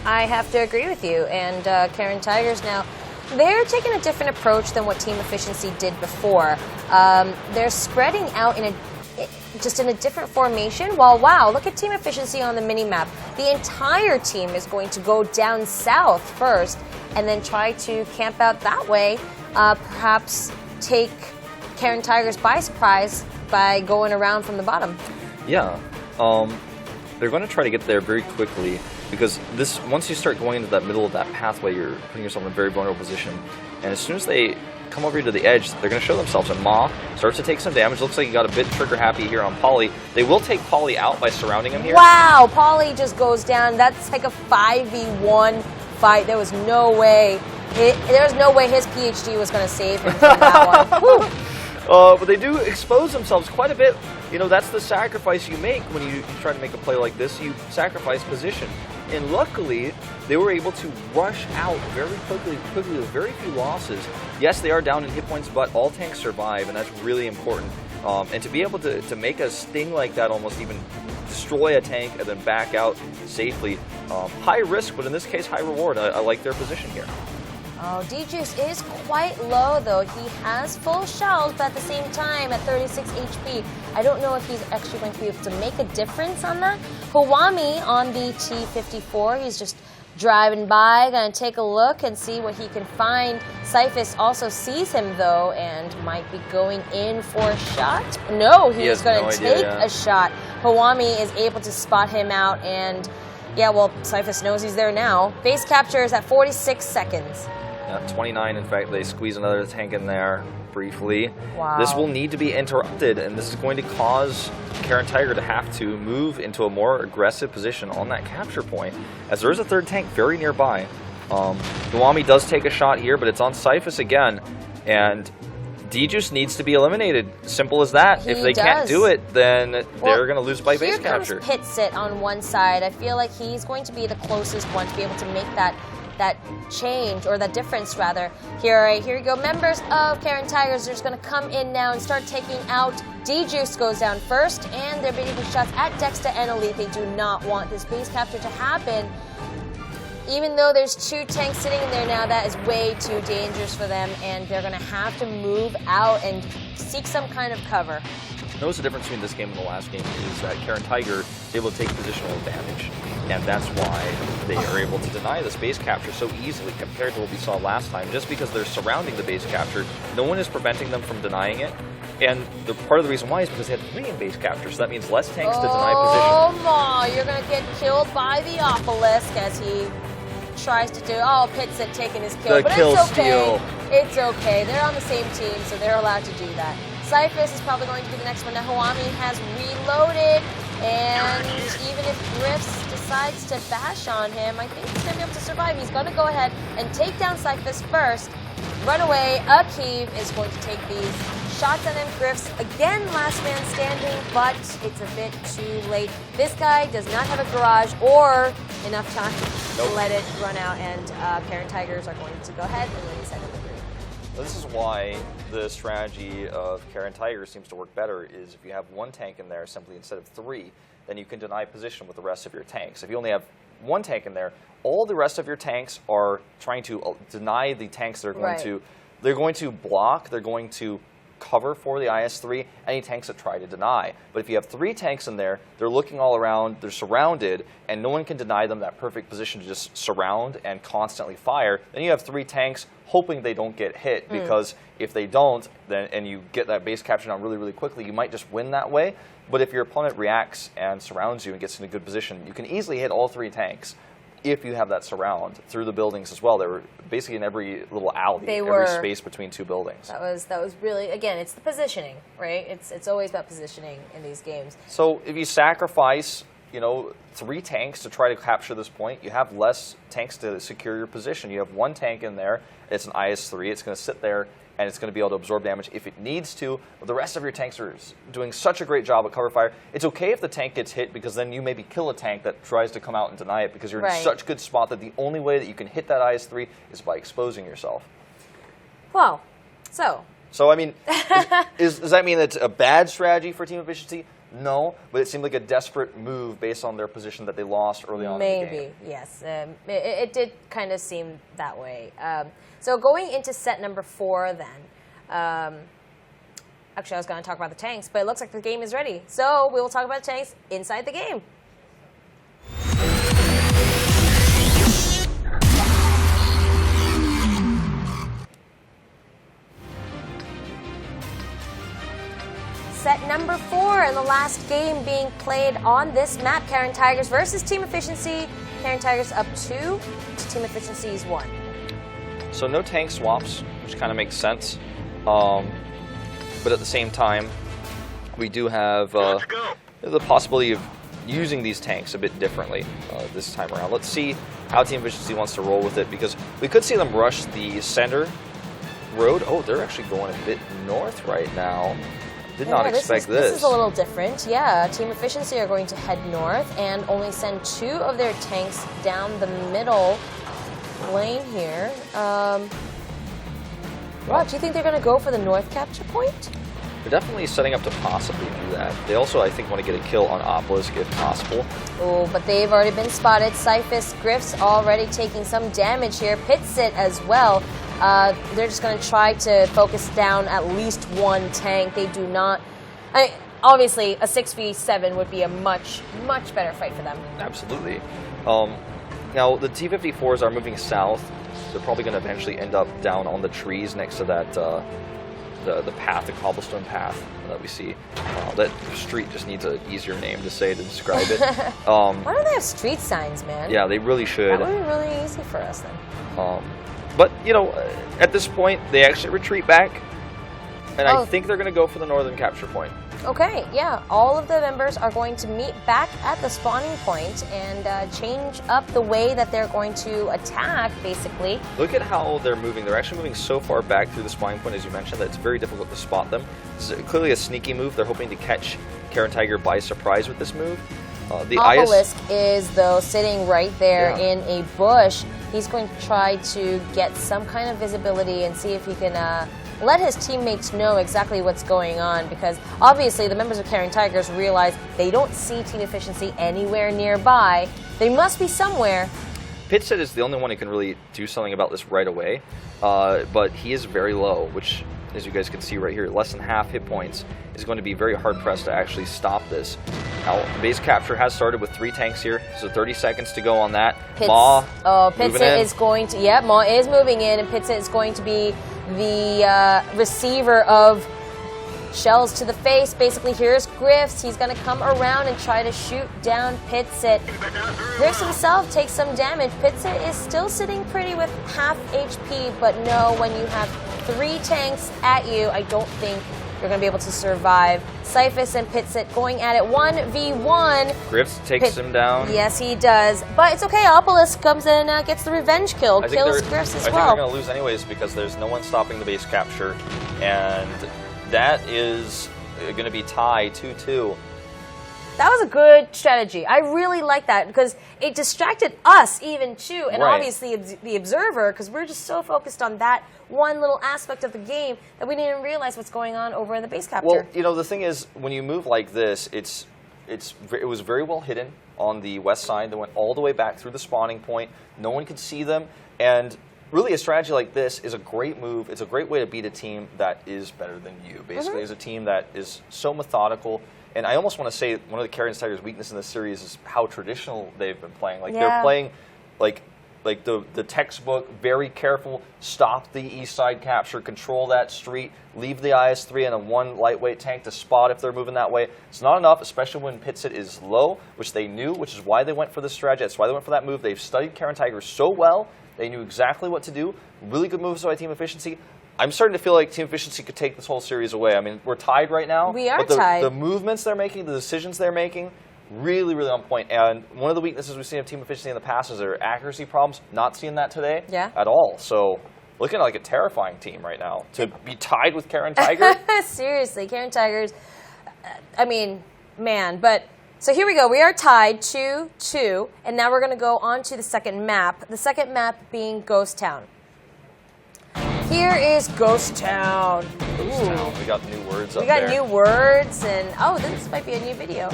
Speaker 1: I have to agree with you, and Caren Tigers now, they're taking a different approach than what Team Efficiency did before. They're spreading out in a different formation. Well, wow, look at Team Efficiency on the mini-map. The entire team is going to go down south first, and then try to camp out that way, perhaps take Caren Tigers by surprise by going around from the bottom.
Speaker 2: Yeah, they're going to try to get there very quickly, because once you start going into that middle of that pathway, you're putting yourself in a very vulnerable position. And as soon as they come over to the edge, they're going to show themselves. And Ma starts to take some damage. Looks like he got a bit trigger happy here on Polly. They will take Polly out by surrounding him here.
Speaker 1: Wow, Polly just goes down. That's like a 5v1 fight. There was no way. There was no way his PhD was going to save him from that one.
Speaker 2: But they do expose themselves quite a bit. You know, that's the sacrifice you make when you try to make a play like this. You sacrifice position. And luckily, they were able to rush out very quickly with very few losses. Yes, they are down in hit points, but all tanks survive, and that's really important. And to be able to make a sting like that, almost even destroy a tank and then back out safely, high risk, but in this case, high reward. I like their position here.
Speaker 1: Oh, D-Juice is quite low, though. He has full shells, but at the same time, at 36 HP, I don't know if he's actually going to be able to make a difference on that. Hawami on the T-54, he's just driving by, going to take a look and see what he can find. Cyphus also sees him, though, and might be going in for a shot. No, he's going to take a shot. Hawami is able to spot him out, and yeah, well, Cyphus knows he's there now. Base capture is at 46 seconds.
Speaker 2: 29, in fact, they squeeze another tank in there briefly.
Speaker 1: Wow.
Speaker 2: This will need to be interrupted, and this is going to cause Caren Tiger to have to move into a more aggressive position on that capture point, as there is a third tank very nearby. Nuwami does take a shot here, but it's on Cyphus again, and D-Juice needs to be eliminated. Simple as that. If they can't do it, then they're going to lose by base capture.
Speaker 1: Here comes Pitsit on one side. I feel like he's going to be the closest one to be able to make that change, or that difference rather. Here you go. Members of Caren Tigers are just going to come in now and start taking out. D-Juice goes down first, and they're taking shots at Dexter and Elite. They do not want this base capture to happen. Even though there's 2 tanks sitting in there now, that is way too dangerous for them, and they're going to have to move out and seek some kind of cover.
Speaker 2: Notice the difference between this game and the last game is that Caren Tiger is able to take positional advantage, and that's why they are able to deny this base capture so easily compared to what we saw last time. Just because they're surrounding the base capture, no one is preventing them from denying it, and part of the reason why is because they had 3 in base capture, so that means less tanks to deny position.
Speaker 1: Oh my, you're going to get killed by the Obelisk as he tries to do. Oh, Pitsit taking his kill, but it's okay. It's okay. They're on the same team, so they're allowed to do that. Cyphus is probably going to be the next one. Now Hawami has reloaded, and even if Griffs decides to bash on him, I think he's going to be able to survive. He's going to go ahead and take down Cyphus first. Run away. Akiv is going to take these shots at him. Griffs, again, last man standing, but it's a bit too late. This guy does not have a garage or enough time to let it run out, and Caren Tigers are going to go ahead and win second degree.
Speaker 2: This is why the strategy of Caren Tiger seems to work better, is if you have 1 tank in there simply instead of 3, then you can deny position with the rest of your tanks. If you only have 1 tank in there, all the rest of your tanks are trying to deny the tanks that are going to, they're going to block, they're going to cover for the IS-3 any tanks that try to deny. But if you have 3 tanks in there, they're looking all around, they're surrounded, and no one can deny them that perfect position to just surround and constantly fire. Then you have 3 tanks hoping they don't get hit, because if they don't, then and you get that base capture down really, really quickly, you might just win that way. But if your opponent reacts and surrounds you and gets in a good position, you can easily hit all 3 tanks if you have that surround through the buildings as well. They were basically in every little alley, every space between 2 buildings.
Speaker 1: That was really, again, it's the positioning, right? It's always about positioning in these games.
Speaker 2: So if you sacrifice, 3 tanks to try to capture this point, you have less tanks to secure your position. You have 1 tank in there, it's an IS-3, it's going to sit there and it's going to be able to absorb damage if it needs to, but the rest of your tanks are doing such a great job at cover fire. It's okay if the tank gets hit, because then you maybe kill a tank that tries to come out and deny it, because you're in such good spot that the only way that you can hit that IS-3 is by exposing yourself.
Speaker 1: Well,
Speaker 2: So, I mean, does that mean it's a bad strategy for team efficiency? No, but it seemed like a desperate move based on their position that they lost early on in the game.
Speaker 1: Yes. It did kind of seem that way. So going into set number 4 then, actually I was going to talk about the tanks, but it looks like the game is ready. So we will talk about tanks inside the game. Set number 4 and the last game being played on this map, Caren Tigers versus Team Efficiency. Caren Tigers up 2 to Team Efficiency's 1.
Speaker 2: So no tank swaps, which kind of makes sense. But at the same time, we do have the possibility of using these tanks a bit differently this time around. Let's see how Team Efficiency wants to roll with it, because we could see them rush the center road. Oh, they're actually going a bit north right now. Did not expect this.
Speaker 1: This is a little different. Yeah, Team Efficiency are going to head north and only send 2 of their tanks down the middle lane here. Wow, do you think they're going to go for the north capture point?
Speaker 2: They're definitely setting up to possibly do that. They also, I think, want to get a kill on Obelisk if possible.
Speaker 1: Oh, but they've already been spotted. Cyphus, Griff's already taking some damage here. Pitsit as well. They're just going to try to focus down at least 1 tank. They do not... obviously, a 6v7 would be a much, much better fight for them.
Speaker 2: Absolutely. Now, the T-54s are moving south. They're probably going to eventually end up down on the trees next to that, the path, the cobblestone path that we see. That street just needs an easier name to say to describe it.
Speaker 1: Why don't they have street signs, man?
Speaker 2: Yeah, they really should.
Speaker 1: That would be really easy for us then.
Speaker 2: But, at this point, they actually retreat back. And I think they're going to go for the northern capture point.
Speaker 1: Okay, yeah. All of the members are going to meet back at the spawning point and change up the way that they're going to attack, basically.
Speaker 2: Look at how they're moving. They're actually moving so far back through the spawning point, as you mentioned, that it's very difficult to spot them. This is clearly a sneaky move. They're hoping to catch Caren Tiger by surprise with this move. The
Speaker 1: Obelisk is, though, sitting right there in a bush. He's going to try to get some kind of visibility and see if he can let his teammates know exactly what's going on, because obviously the members of Caren Tigers realize they don't see Team Efficiency anywhere nearby. They must be somewhere.
Speaker 2: Pitsit is the only one who can really do something about this right away, but he is very low, which, as you guys can see right here, less than half hit points, is going to be very hard-pressed to actually stop this. Now, base capture has started with 3 tanks here, so 30 seconds to go on that.
Speaker 1: Pitsit is going to, Maw is moving in, and Pitsit is going to be the receiver of shells to the face. Basically, here's Griffs. He's going to come around and try to shoot down Pitsit. Griffs himself takes some damage. Pitsit is still sitting pretty with half HP, but no, when you have 3 tanks at you, I don't think you're going to be able to survive. Cyphus and Pitsit going at it 1v1.
Speaker 2: Griffs takes him down.
Speaker 1: Yes, he does. But it's okay. Obelisk comes in and gets the revenge kill. Kills Griffs as well.
Speaker 2: I think they're going to lose anyways, because there's no one stopping the base capture. And that is going to be tie 2-2.
Speaker 1: That was a good strategy. I really like that, because it distracted us even too, and obviously the observer, because we're just so focused on that one little aspect of the game that we didn't realize what's going on over in the base capture.
Speaker 2: Well, the thing is, when you move like this, it was very well hidden on the west side. They went all the way back through the spawning point. No one could see them, and really a strategy like this is a great move. It's a great way to beat a team that is better than you. Basically, it's a team that is so methodical. And I almost want to say one of the Caren Tigers' weakness in this series is how traditional they've been playing. Like they're playing like the textbook, very careful, stop the east side capture, control that street, leave the IS-3 and a 1 lightweight tank to spot if they're moving that way. It's not enough, especially when pit sit is low, which they knew, which is why they went for this strategy. That's why they went for that move. They've studied Caren Tiger so well. They knew exactly what to do. Really good moves by Team Efficiency. I'm starting to feel like Team Efficiency could take this whole series away. I mean, we're tied right now.
Speaker 1: We are
Speaker 2: but
Speaker 1: tied.
Speaker 2: The movements they're making, the decisions they're making, really, really on point. And one of the weaknesses we've seen of Team Efficiency in the past is their accuracy problems. Not seeing that today at all. So looking like a terrifying team right now. To be tied with Caren Tiger?
Speaker 1: Seriously, Caren Tigers, I mean, man. But so here we go. We are tied 2-2. And now we're going to go on to the second map. The second map being Ghost Town. Here is Ghost Town.
Speaker 2: Ghost Town. We got new words up
Speaker 1: We got
Speaker 2: there.
Speaker 1: new words, and oh, this might be a new video.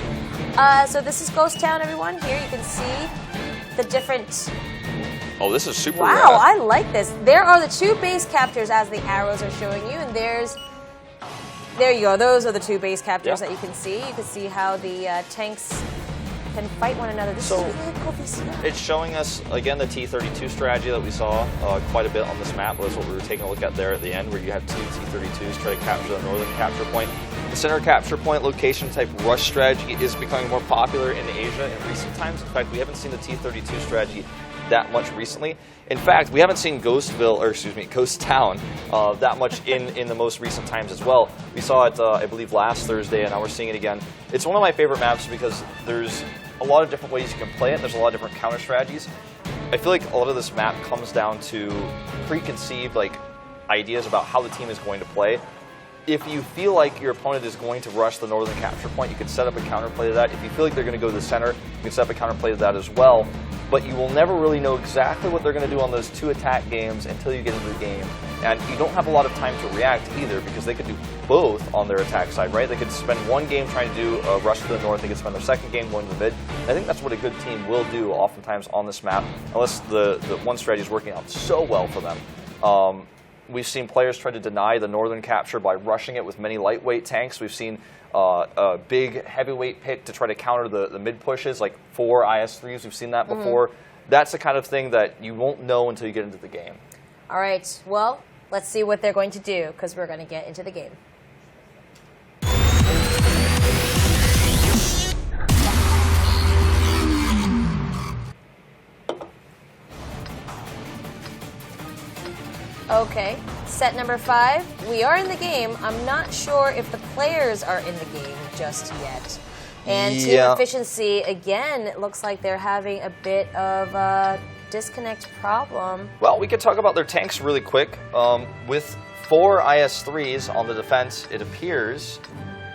Speaker 1: So this is Ghost Town, everyone. Here you can see the different...
Speaker 2: Oh, this is super
Speaker 1: Wow,
Speaker 2: rad.
Speaker 1: I like this. There are the 2 base captors as the arrows are showing you, and there you go. Those are the 2 base captors that you can see. You can see how the tanks can fight one another. This is really cool VCR.
Speaker 2: It's showing us, again, the T-32 strategy that we saw quite a bit on this map. That's what we were taking a look at there at the end, where you have 2 T-32s try to capture the northern capture point. The center capture point location type rush strategy is becoming more popular in Asia in recent times. In fact, we haven't seen the T-32 strategy that much recently. In fact, we haven't seen Ghost Town that much in the most recent times as well. We saw it, I believe, last Thursday, and now we're seeing it again. It's one of my favorite maps because there's a lot of different ways you can play it. There's a lot of different counter strategies. I feel like a lot of this map comes down to preconceived ideas about how the team is going to play. If you feel like your opponent is going to rush the northern capture point, you can set up a counterplay to that. If you feel like they're going to go to the center, you can set up a counterplay to that as well. But you will never really know exactly what they're going to do on those 2 attack games until you get into the game. And you don't have a lot of time to react either, because they could do both on their attack side, right? They could spend one game trying to do a rush to the north. They could spend their second game going to the mid. And I think that's what a good team will do oftentimes on this map, unless the one strategy is working out so well for them. We've seen players try to deny the northern capture by rushing it with many lightweight tanks. We've seen a big heavyweight pick to try to counter the mid pushes, like 4 IS-3s. We've seen that before. That's the kind of thing that you won't know until you get into the game.
Speaker 1: All right, well, let's see what they're going to do, because we're going to get into the game. Okay, set number 5. We are in the game. I'm not sure if the players are in the game just yet. And Team Efficiency, again, it looks like they're having a bit of a disconnect problem.
Speaker 2: Well, we could talk about their tanks really quick. With 4 IS-3s on the defense, it appears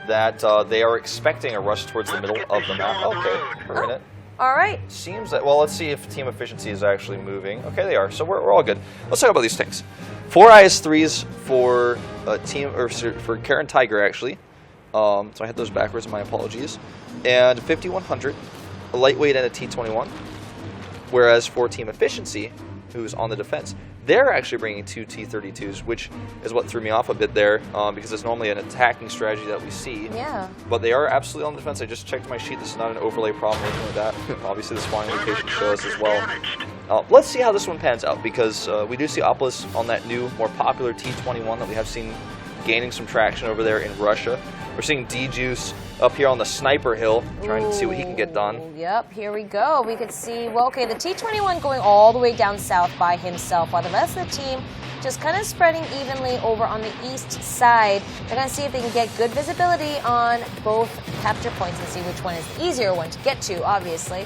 Speaker 2: that they are expecting a rush towards the middle of the map. Okay, we're in it.
Speaker 1: All right.
Speaker 2: Seems that, well, let's see if Team Efficiency is actually moving. Okay, they are, so we're all good. Let's talk about these tanks. 4 IS-3s for for Caren Tiger, actually. So I had those backwards, my apologies. And 5100, a lightweight and a T-21. Whereas for Team Efficiency, who's on the defense, they're actually bringing 2 T-32s, which is what threw me off a bit there, because it's normally an attacking strategy that we see.
Speaker 1: Yeah.
Speaker 2: But they are absolutely on the defense. I just checked my sheet. This is not an overlay problem or anything like that. Obviously, the spawning location shows as well. Let's see how this one pans out, because we do see Opolis on that new, more popular T-21 that we have seen gaining some traction over there in Russia. We're seeing D-Juice up here on the sniper hill, trying to see what he can get done.
Speaker 1: Yep, here we go. We could see, well, okay, the T-21 going all the way down south by himself, while the rest of the team just kind of spreading evenly over on the east side. They're going to see if they can get good visibility on both capture points and see which one is the easier one to get to, obviously.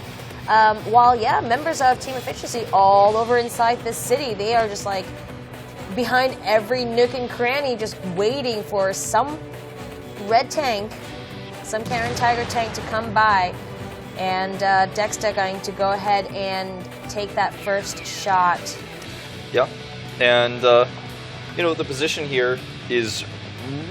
Speaker 1: While, yeah, members of Team Efficiency all over inside this city, they are just like behind every nook and cranny, just waiting for some red tank, some Caren Tiger tank to come by, and Dexter going to go ahead and take that first shot.
Speaker 2: Yeah, and you know, the position here is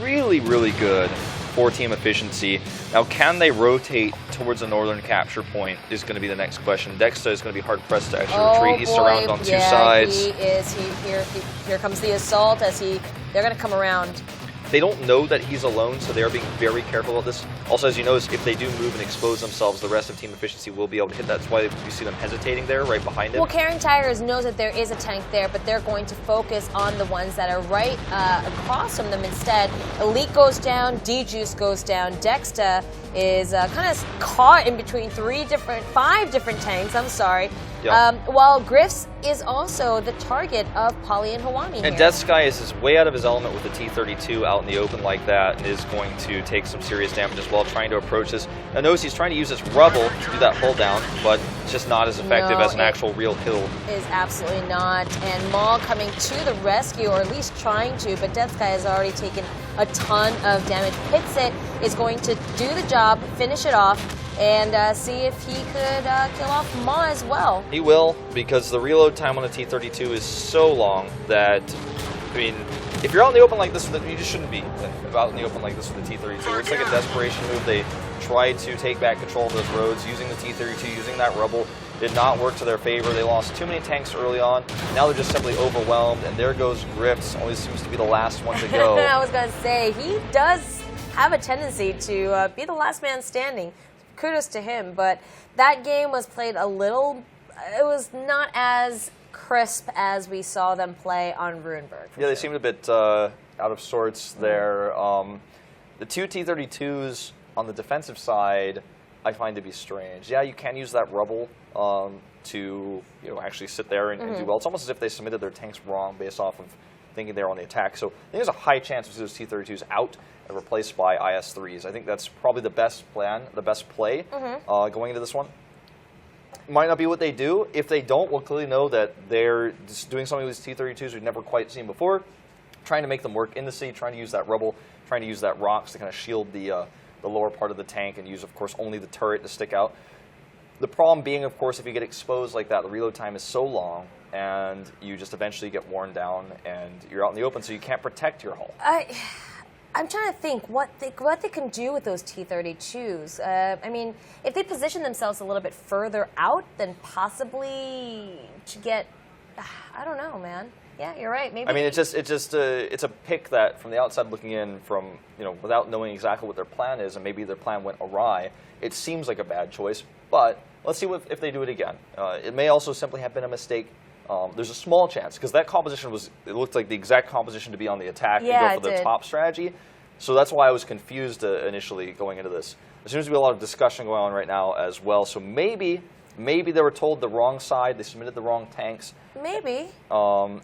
Speaker 2: really, really good for Team Efficiency. Now, can they rotate towards the northern capture point is going to be the next question. Dexta is going to be hard-pressed to actually retreat. He's surrounded on two sides.
Speaker 1: Here comes the assault as they're going to come around.
Speaker 2: They don't know that he's alone, so they are being very careful about this. Also, as you notice, if they do move and expose themselves, the rest of Team Efficiency will be able to hit. That's why you see them hesitating there, right behind him.
Speaker 1: Well, Caren Tiger knows that there is a tank there, but they're going to focus on the ones that are right across from them instead. Elite goes down, D-Juice goes down. Dexta is kind of caught in between five different tanks, I'm sorry.
Speaker 2: Yeah.
Speaker 1: While Griff's is also the target of Polly and Hawani
Speaker 2: And Death Sky is way out of his element with the T-32 out in the open like that, and is going to take some serious damage as well trying to approach this. Now notice he's trying to use this rubble to do that hull down, but it's just not as effective as an actual real kill.
Speaker 1: Is absolutely not. And Maul coming to the rescue, or at least trying to, but Death Sky has already taken a ton of damage. Hits it, is going to do the job, finish it off, and see if he could kill off Ma as well.
Speaker 2: He will, because the reload time on the T-32 is so long that, I mean, if you're out in the open like this, you just shouldn't be out in the open like this with the T-32. It's like a desperation move. They tried to take back control of those roads using the T-32, using that rubble. Did not work to their favor. They lost too many tanks early on. Now they're just simply overwhelmed, and there goes Griff's. Always seems to be the last one to go.
Speaker 1: I was going to say, he does have a tendency to be the last man standing. Kudos to him, but that game was played it was not as crisp as we saw them play on Ruinberg.
Speaker 2: Yeah, they seemed a bit out of sorts there. The two T-32s on the defensive side, I find to be strange. Yeah, you can use that rubble to actually sit there and do well. It's almost as if they submitted their tanks wrong based off of thinking they were on the attack. So I think there's a high chance to see those T-32s out and replaced by IS-3s. I think that's probably the best plan, the best play going into this one. Might not be what they do. If they don't, we'll clearly know that they're just doing something with these T-32s we've never quite seen before, trying to make them work in the sea, trying to use that rubble, trying to use that rocks to kind of shield the lower part of the tank and use, of course, only the turret to stick out. The problem being, of course, if you get exposed like that, the reload time is so long, and you just eventually get worn down, and you're out in the open, so you can't protect your hull.
Speaker 1: I'm trying to think what they can do with those T-32s. I mean, if they position themselves a little bit further out, then possibly to get, I don't know, man. Yeah, you're right. Maybe.
Speaker 2: I mean, it's a pick that from the outside looking in, from without knowing exactly what their plan is, and maybe their plan went awry. It seems like a bad choice, but let's see if they do it again. It may also simply have been a mistake. There's a small chance, because that composition it looked like the exact composition to be on the attack and go for the top strategy. So that's why I was confused initially going into this. There seems to be a lot of discussion going on right now as well. So maybe they were told the wrong side, they submitted the wrong tanks.
Speaker 1: Maybe.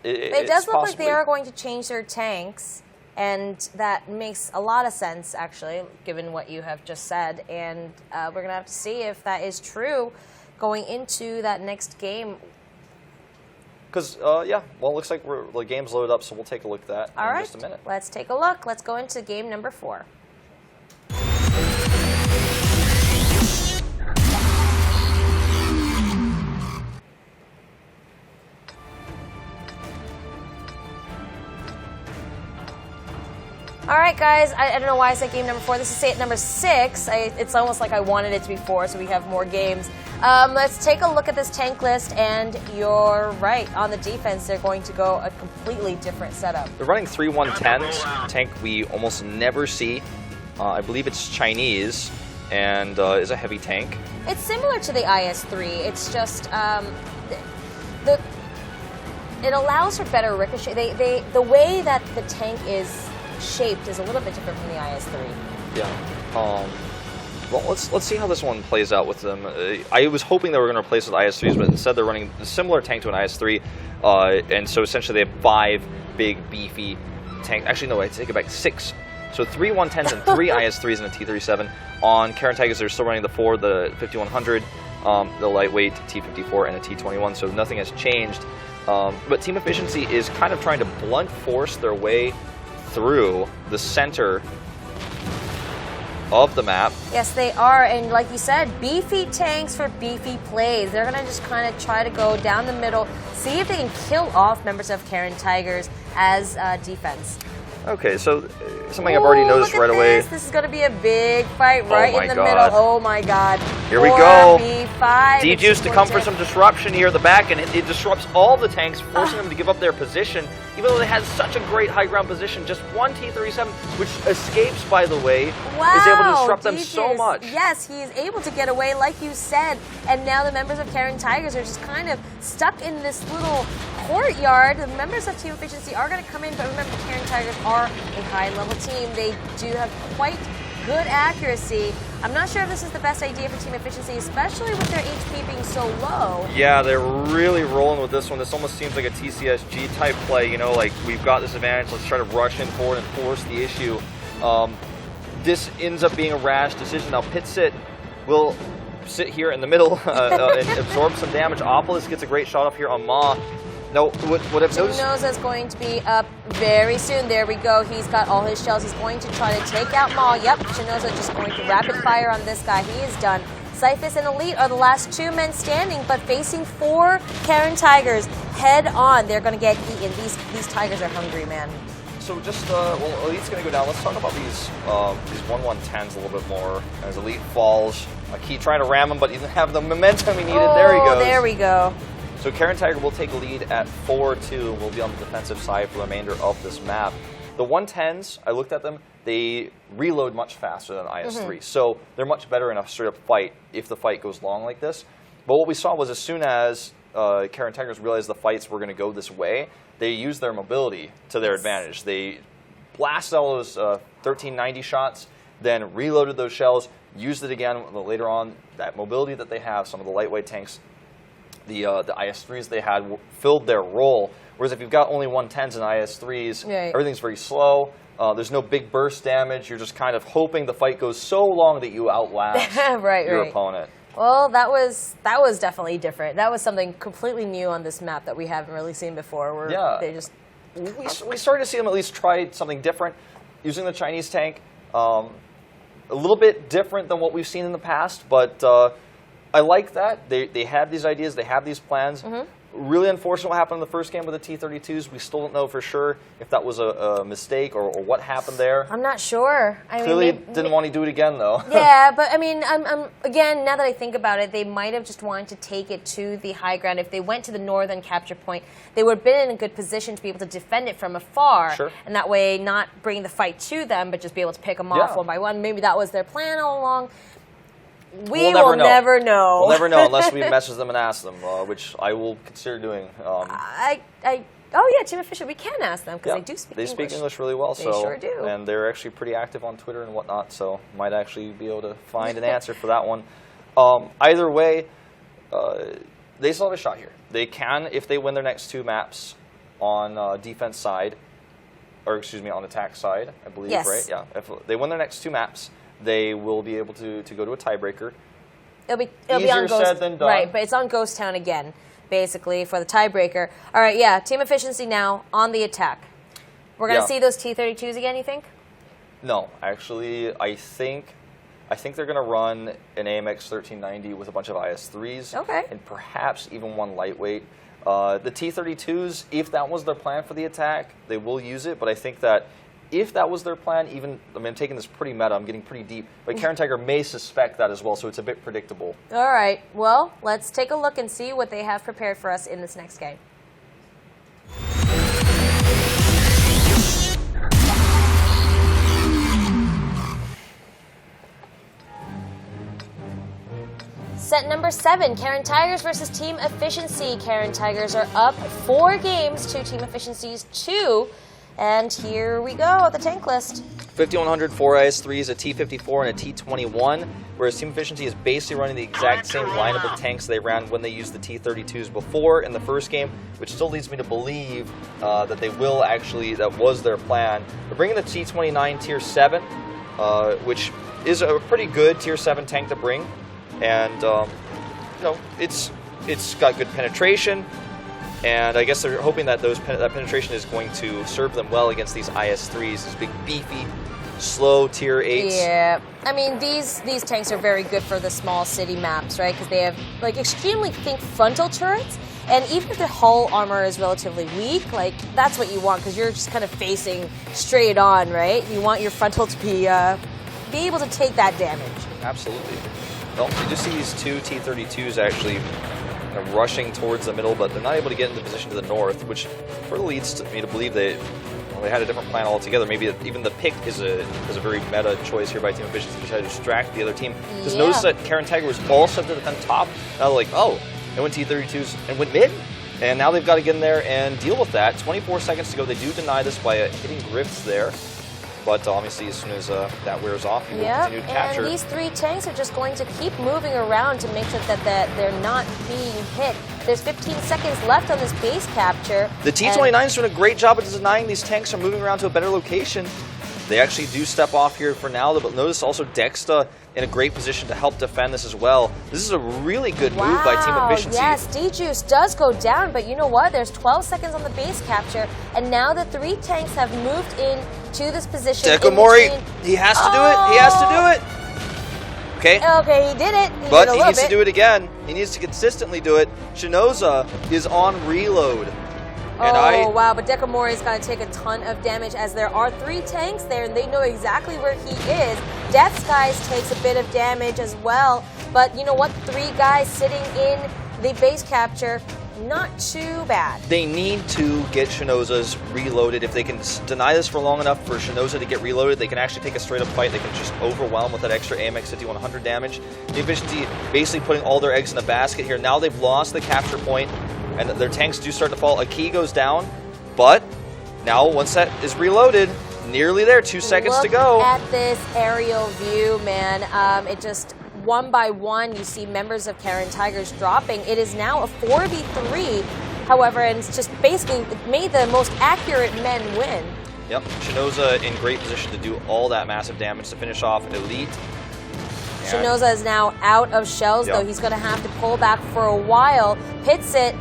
Speaker 2: It
Speaker 1: does look like they are going to change their tanks, and that makes a lot of sense, actually, given what you have just said. And we're going to have to see if that is true going into that next game.
Speaker 2: Because, yeah, well, it looks like the game's loaded up, so we'll take a look at that in just a minute.
Speaker 1: Let's take a look. Let's go into game number 4. All right, guys, I don't know why I said game number 4. This is number 6. It's almost like I wanted it to be 4, so we have more games. Let's take a look at this tank list, and you're right. On the defense, they're going to go a completely different setup.
Speaker 2: They're running 3 110s, a tank we almost never see. I believe it's Chinese, and is a heavy tank.
Speaker 1: It's similar to the IS-3. It's just it allows for better ricochet. The way that the tank is shaped is a little bit different from the IS-3.
Speaker 2: Yeah. Well, let's see how this one plays out with them. I was hoping they were going to replace it with IS-3s, but instead they're running a similar tank to an IS-3, and so essentially they have 5 big, beefy tanks. Actually, no, I take it back, 6. So 3 110s and 3 IS-3s and a T-37. On Caren Tigers, they're still running the 4, the 5100, the lightweight T-54, and a T-21, so nothing has changed. But Team Efficiency is kind of trying to blunt force their way through the center of the map.
Speaker 1: Yes, they are, and like you said, beefy tanks for beefy plays. They're going to just kind of try to go down the middle, see if they can kill off members of Caren Tigers as defense.
Speaker 2: Okay, so something I've already noticed right away.
Speaker 1: This is going to be a big fight right in the middle. Oh my god.
Speaker 2: Here we go.
Speaker 1: 4v5.
Speaker 2: D-Juice to come for some disruption here at the back, and it disrupts all the tanks, forcing them to give up their position, even though they had such a great high ground position. Just one T-37, which escapes, by the way, is able to disrupt them so much.
Speaker 1: Yes, he is able to get away, like you said, and now the members of Caren Tigers are just kind of stuck in this little courtyard. The members of Team Efficiency are going to come in, but remember, the Caren Tigers are a high-level team. They do have quite good accuracy. I'm not sure if this is the best idea for Team Efficiency, especially with their HP being so low.
Speaker 2: Yeah, they're really rolling with this one. This almost seems like a TCSG type play, you know, like we've got this advantage, let's try to rush in forward and force the issue. This ends up being a rash decision. Now, Pitsit will sit here in the middle and absorb some damage. Opolis gets a great shot off here on Ma. Now, what I've noticed...
Speaker 1: Chinoza is going to be up very soon. There we go. He's got all his shells. He's going to try to take out Ma. Yep, Chinoza just going to rapid fire on this guy. He is done. Cyphus and Elite are the last two men standing, but facing four Caren Tigers head on. They're going to get eaten. These Tigers are hungry, man.
Speaker 2: So just, well, Elite's going to go down. Let's talk about these 1-1-10s a little bit more. As Elite falls, I keep trying to ram him, but he didn't have the momentum he needed. There he goes.
Speaker 1: There we go.
Speaker 2: So Caren Tiger will take a lead at 4-2 and will be on the defensive side for the remainder of this map. The 110s, I looked at them, they reload much faster than IS-3. So they're much better in a straight-up fight if the fight goes long like this. But what we saw was as soon as Caren Tigers realized the fights were going to go this way, they used their mobility to their advantage. They blasted all those 1390 shots, then reloaded those shells, used it again later on. That mobility that they have, some of the lightweight tanks, the IS-3s they had filled their role. Whereas if you've got only 110s and IS-3s, everything's very slow. There's no big burst damage. You're just kind of hoping the fight goes so long that you outlast your opponent.
Speaker 1: Well, that was definitely different. That was something completely new on this map that we haven't really seen before. Where they just
Speaker 2: we started to see them at least try something different, using the Chinese tank. A little bit different than what we've seen in the past, but I like that. They have these ideas, they have these plans. Really unfortunate what happened in the first game with the T-32s. We still don't know for sure if that was a mistake or what happened there.
Speaker 1: I'm not sure.
Speaker 2: Clearly didn't want to do it again, though.
Speaker 1: Yeah, but I mean, again, now that I think about it, they might have just wanted to take it to the high ground. If they went to the northern capture point, they would have been in a good position to be able to defend it from afar. And that way, not bring the fight to them, but just be able to pick them off one by one. Maybe that was their plan all along. We'll never know.
Speaker 2: We'll never know unless we message them and ask them, which I will consider doing.
Speaker 1: Oh yeah, Team Efficient, we can ask them because they do speak English.
Speaker 2: They speak English really well.
Speaker 1: They sure do.
Speaker 2: And they're actually pretty active on Twitter and whatnot, so might actually be able to find an answer for that one. Either way, they still have a shot here. They can, if they win their next two maps on defense side, or excuse me, on attack side, I believe, right? Yeah. If they win their next two maps, they will be able to go to a tiebreaker.
Speaker 1: It'll be
Speaker 2: Easier
Speaker 1: on Ghost,
Speaker 2: said than done.
Speaker 1: Right, but it's on Ghost Town again, basically, for the tiebreaker. All right, yeah, Team Efficiency now on the attack. We're going to see those T-32s again, you think?
Speaker 2: No, actually, I think they're going to run an AMX 1390 with a bunch of IS-3s. And perhaps even one lightweight. The T-32s, if that was their plan for the attack, they will use it, but I think that if that was their plan, I'm taking this pretty meta, I'm getting pretty deep, but Caren Tiger may suspect that as well, so it's a bit predictable.
Speaker 1: All right, well, let's take a look and see what they have prepared for us in this next game. Set number 7, Caren Tigers versus Team Efficiency. Caren Tigers are up 4 games to Team Efficiency's 2. And here we go, the tank list.
Speaker 2: 5100, 4 IS-3s, a T-54, and a T-21, whereas Team Efficiency is basically running the exact same lineup of tanks they ran when they used the T-32s before in the first game, which still leads me to believe that they will actually, that was their plan. They're bringing the T-29 Tier 7, which is a pretty good Tier 7 tank to bring, and it's got good penetration. And I guess they're hoping that that penetration is going to serve them well against these IS-3s, these big, beefy, slow Tier 8s.
Speaker 1: Yeah, I mean, these tanks are very good for the small city maps, right? Because they have, like, extremely think frontal turrets, And even if the hull armor is relatively weak, like that's what you want because you're just kind of facing straight on, right? You want your frontal to be able to take that damage.
Speaker 2: Absolutely. Well, you just see these two T-32s actually rushing towards the middle, but they're not able to get into position to the north, which further leads me to believe they had a different plan altogether. Maybe even the pick is a very meta choice here by Team Efficiency to try to distract the other team. Because notice that Caren Tiger was all set to defend top. Now they're like, oh, they went T-32s and went mid? And now they've got to get in there and deal with that. 24 seconds to go. They do deny this by hitting Grifts there. But obviously, as soon as that wears off, you will continue to capture.
Speaker 1: And these 3 tanks are just going to keep moving around to make sure that they're not being hit. There's 15 seconds left on this base capture.
Speaker 2: The T-29's doing a great job of denying these tanks are moving around to a better location. They actually do step off here for now, but notice also Dexta in a great position to help defend this as well. This is a really good move by Team Efficiency.
Speaker 1: Yes, D-Juice does go down, but you know what? There's 12 seconds on the base capture, and now the 3 tanks have moved in to this position.
Speaker 2: Dekomori, he has to do it. He has to do it. Okay.
Speaker 1: Okay, he did it.
Speaker 2: But he needs to do it again. He needs to consistently do it. Shinoza is on reload.
Speaker 1: And wow, but Dekomori's got to take a ton of damage as there are 3 tanks there and they know exactly where he is. Death Skies takes a bit of damage as well, but you know what? 3 guys sitting in the base capture, not too bad.
Speaker 2: They need to get Shinoza's reloaded. If they can deny this for long enough for Shinoza to get reloaded, they can actually take a straight up fight. They can just overwhelm with that extra AMX 5100 damage. The Efficiency basically putting all their eggs in the basket here. Now they've lost the capture point. And their tanks do start to fall. A key goes down, but now once that is reloaded, nearly there, 2 seconds to go.
Speaker 1: Look at this aerial view, man. It just, one by one, you see members of Caren Tigers dropping. It is now a 4v3, however, and it's just basically made the most accurate men win.
Speaker 2: Yep, Shinoza in great position to do all that massive damage to finish off Elite.
Speaker 1: Shinoza is now out of shells, though. He's going to have to pull back for a while. Pits it.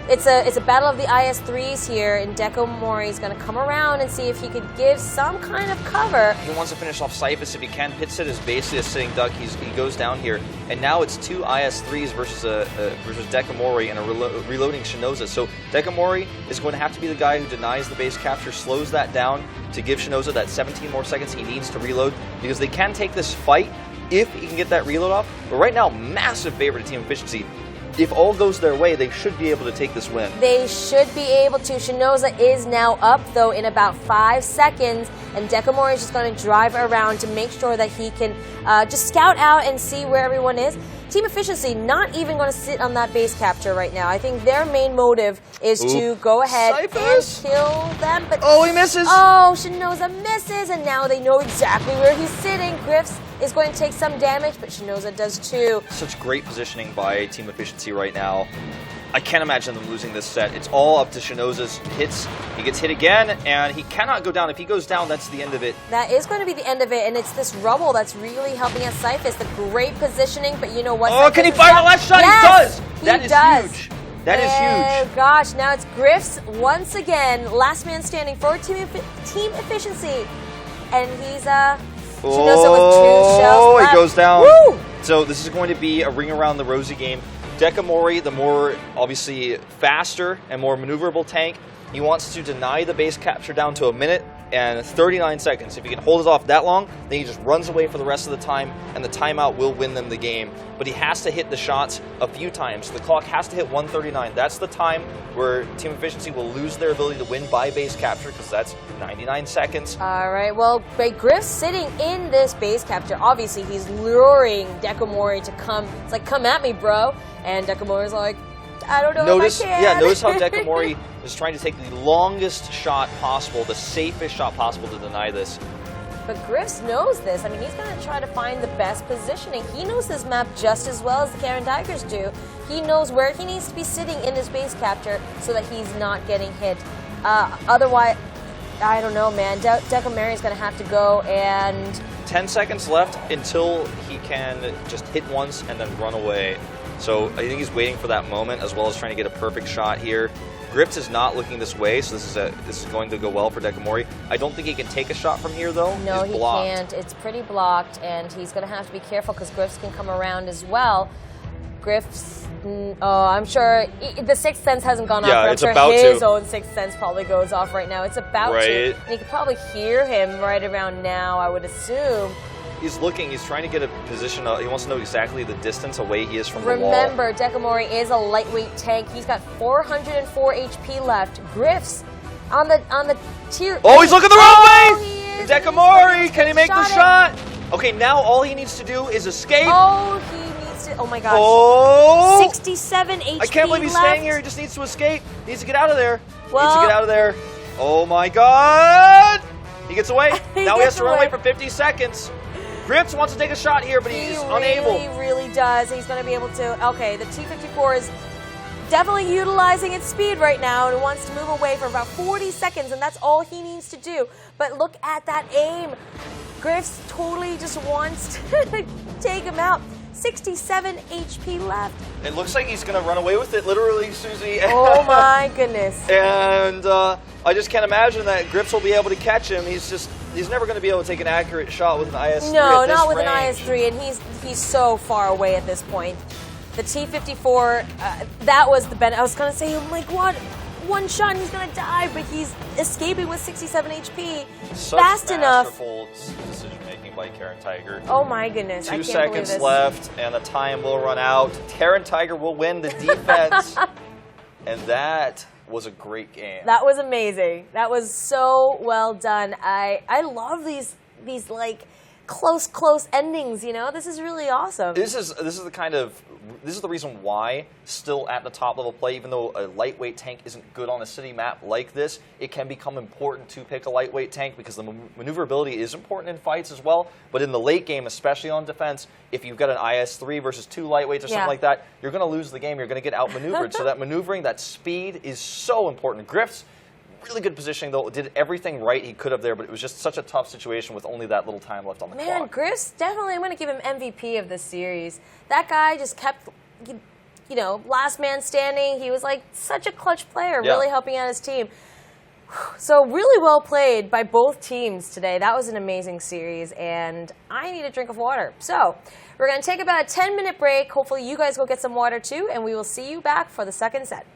Speaker 1: It's a battle of the IS-3s here, and Dekomori is going to come around and see if he could give some kind of cover.
Speaker 2: He wants to finish off Cyphus if he can. Pitsit is basically a sitting duck. He goes down here, and now it's 2 IS-3s versus Dekomori and a reloading Shinoza. So Dekomori is going to have to be the guy who denies the base capture, slows that down to give Shinoza that 17 more seconds he needs to reload, because they can take this fight if he can get that reload off. But right now, massive favor to Team Efficiency. If all goes their way, they should be able to take this win.
Speaker 1: They should be able to. Shinoza is now up, though, in about 5 seconds, and Dekomori is just going to drive around to make sure that he can just scout out and see where everyone is. Team Efficiency not even going to sit on that base capture right now. I think their main motive is to go ahead
Speaker 2: Cyphus.
Speaker 1: and kill them. But
Speaker 2: oh, he misses!
Speaker 1: Oh, Shinoza misses, and now they know exactly where he's sitting. Grifts is going to take some damage, but Shinoza does too.
Speaker 2: Such great positioning by Team Efficiency right now. I can't imagine them losing this set. It's all up to Shinoza's hits. He gets hit again, and he cannot go down. If he goes down, that's the end of it.
Speaker 1: That is going to be the end of it, and it's this rubble that's really helping out Cyphus. The great positioning, but you know what?
Speaker 2: Oh, can he fire the last shot?
Speaker 1: Yes,
Speaker 2: he does! That is huge. That is huge.
Speaker 1: Oh gosh, now it's Grifts once again. Last man standing for Team Efficiency. And he's Shinoza with 2 shells left.
Speaker 2: He goes down.
Speaker 1: Woo!
Speaker 2: So this is going to be a ring around the rosy game. Dekomori, the more obviously faster and more maneuverable tank, he wants to deny the base capture down to 1 minute and 39 seconds. If he can hold it off that long, then he just runs away for the rest of the time, and the timeout will win them the game. But he has to hit the shots a few times. The clock has to hit 139. That's the time where Team Efficiency will lose their ability to win by base capture, because that's 99 seconds.
Speaker 1: All right, well, Griff's sitting in this base capture. Obviously, he's luring Dekomori to come. It's like, come at me, bro. And Dekomori's like, I don't know if I can.
Speaker 2: Yeah, notice how Dekomori is trying to take the longest shot possible, the safest shot possible to deny this.
Speaker 1: But Grifts knows this. I mean, he's going to try to find the best positioning. He knows this map just as well as the Caren Tigers do. He knows where he needs to be sitting in his base capture so that he's not getting hit. Otherwise, I don't know, man. Dekomori is going to have to go and...
Speaker 2: 10 seconds left until he can just hit once and then run away. So I think he's waiting for that moment, as well as trying to get a perfect shot here. Grifts is not looking this way, so this is going to go well for Dekomori. I don't think he can take a shot from here, though.
Speaker 1: No, he can't. It's pretty blocked, and he's going to have to be careful because Grifts can come around as well. Griff's, I'm sure the Sixth Sense hasn't gone off, but I'm
Speaker 2: it's
Speaker 1: sure
Speaker 2: about
Speaker 1: his
Speaker 2: to.
Speaker 1: own Sixth Sense probably goes off right now. It's about to. And you can probably hear him right around now, I would assume.
Speaker 2: He's looking, he's trying to get a position, he wants to know exactly the distance away he is from the wall.
Speaker 1: Remember, Dekamori is a lightweight tank. He's got 404 HP left. Griff's on the tier.
Speaker 2: Oh, he's looking the wrong way!
Speaker 1: He is.
Speaker 2: Dekamori, can he make the shot? Okay, now all he needs to do is escape.
Speaker 1: Oh, he needs to. Oh my gosh.
Speaker 2: Oh!
Speaker 1: 67 HP.
Speaker 2: I can't believe he's
Speaker 1: left.
Speaker 2: staying here. He just needs to escape. He needs to get out of there.
Speaker 1: Well,
Speaker 2: needs to get out of there. Oh my God! He gets away. Now he has to run away for 50 seconds. Griff's wants to take a shot here, but he's unable.
Speaker 1: He really does. He's going to be able to. Okay, the T-54 is definitely utilizing its speed right now and wants to move away for about 40 seconds, and that's all he needs to do. But look at that aim. Griff's totally just wants to take him out. 67 HP left.
Speaker 2: It looks like he's going to run away with it, literally, Susie.
Speaker 1: Oh my goodness.
Speaker 2: And I just can't imagine that Griff's will be able to catch him. He's never going to be able to take an accurate shot with an IS-3
Speaker 1: No,
Speaker 2: at this
Speaker 1: not with
Speaker 2: range.
Speaker 1: an IS-3, and he's so far away at this point. The T-54, that was the benefit. I was going to say, oh my God, one shot and he's going to die, but he's escaping with 67 HP.
Speaker 2: Such
Speaker 1: fast enough.
Speaker 2: masterful decision-making by Caren Tiger.
Speaker 1: Oh my goodness, I
Speaker 2: 2
Speaker 1: can't believe
Speaker 2: seconds
Speaker 1: this.
Speaker 2: left, and the time will run out. Caren Tiger will win the defense. And that was a great game.
Speaker 1: That was amazing. That was so well done. I love these like close endings, you know? This is really awesome.
Speaker 2: This is the reason why still at the top level play, even though a lightweight tank isn't good on a city map like this, it can become important to pick a lightweight tank because the maneuverability is important in fights as well. But in the late game, especially on defense, if you've got an IS-3 versus 2 lightweights or something like that, you're going to lose the game. You're going to get outmaneuvered. So that maneuvering, that speed is so important. Griff's really good positioning, though. Did everything right he could have there, but it was just such a tough situation with only that little time left on the clock.
Speaker 1: Man, Griff's definitely, I'm going to give him MVP of this series. That guy just kept, you know, last man standing. He was like such a clutch player, really helping out his team. So really well played by both teams today. That was an amazing series, and I need a drink of water. So we're going to take about a 10-minute break. Hopefully you guys go get some water too, and we will see you back for the second set.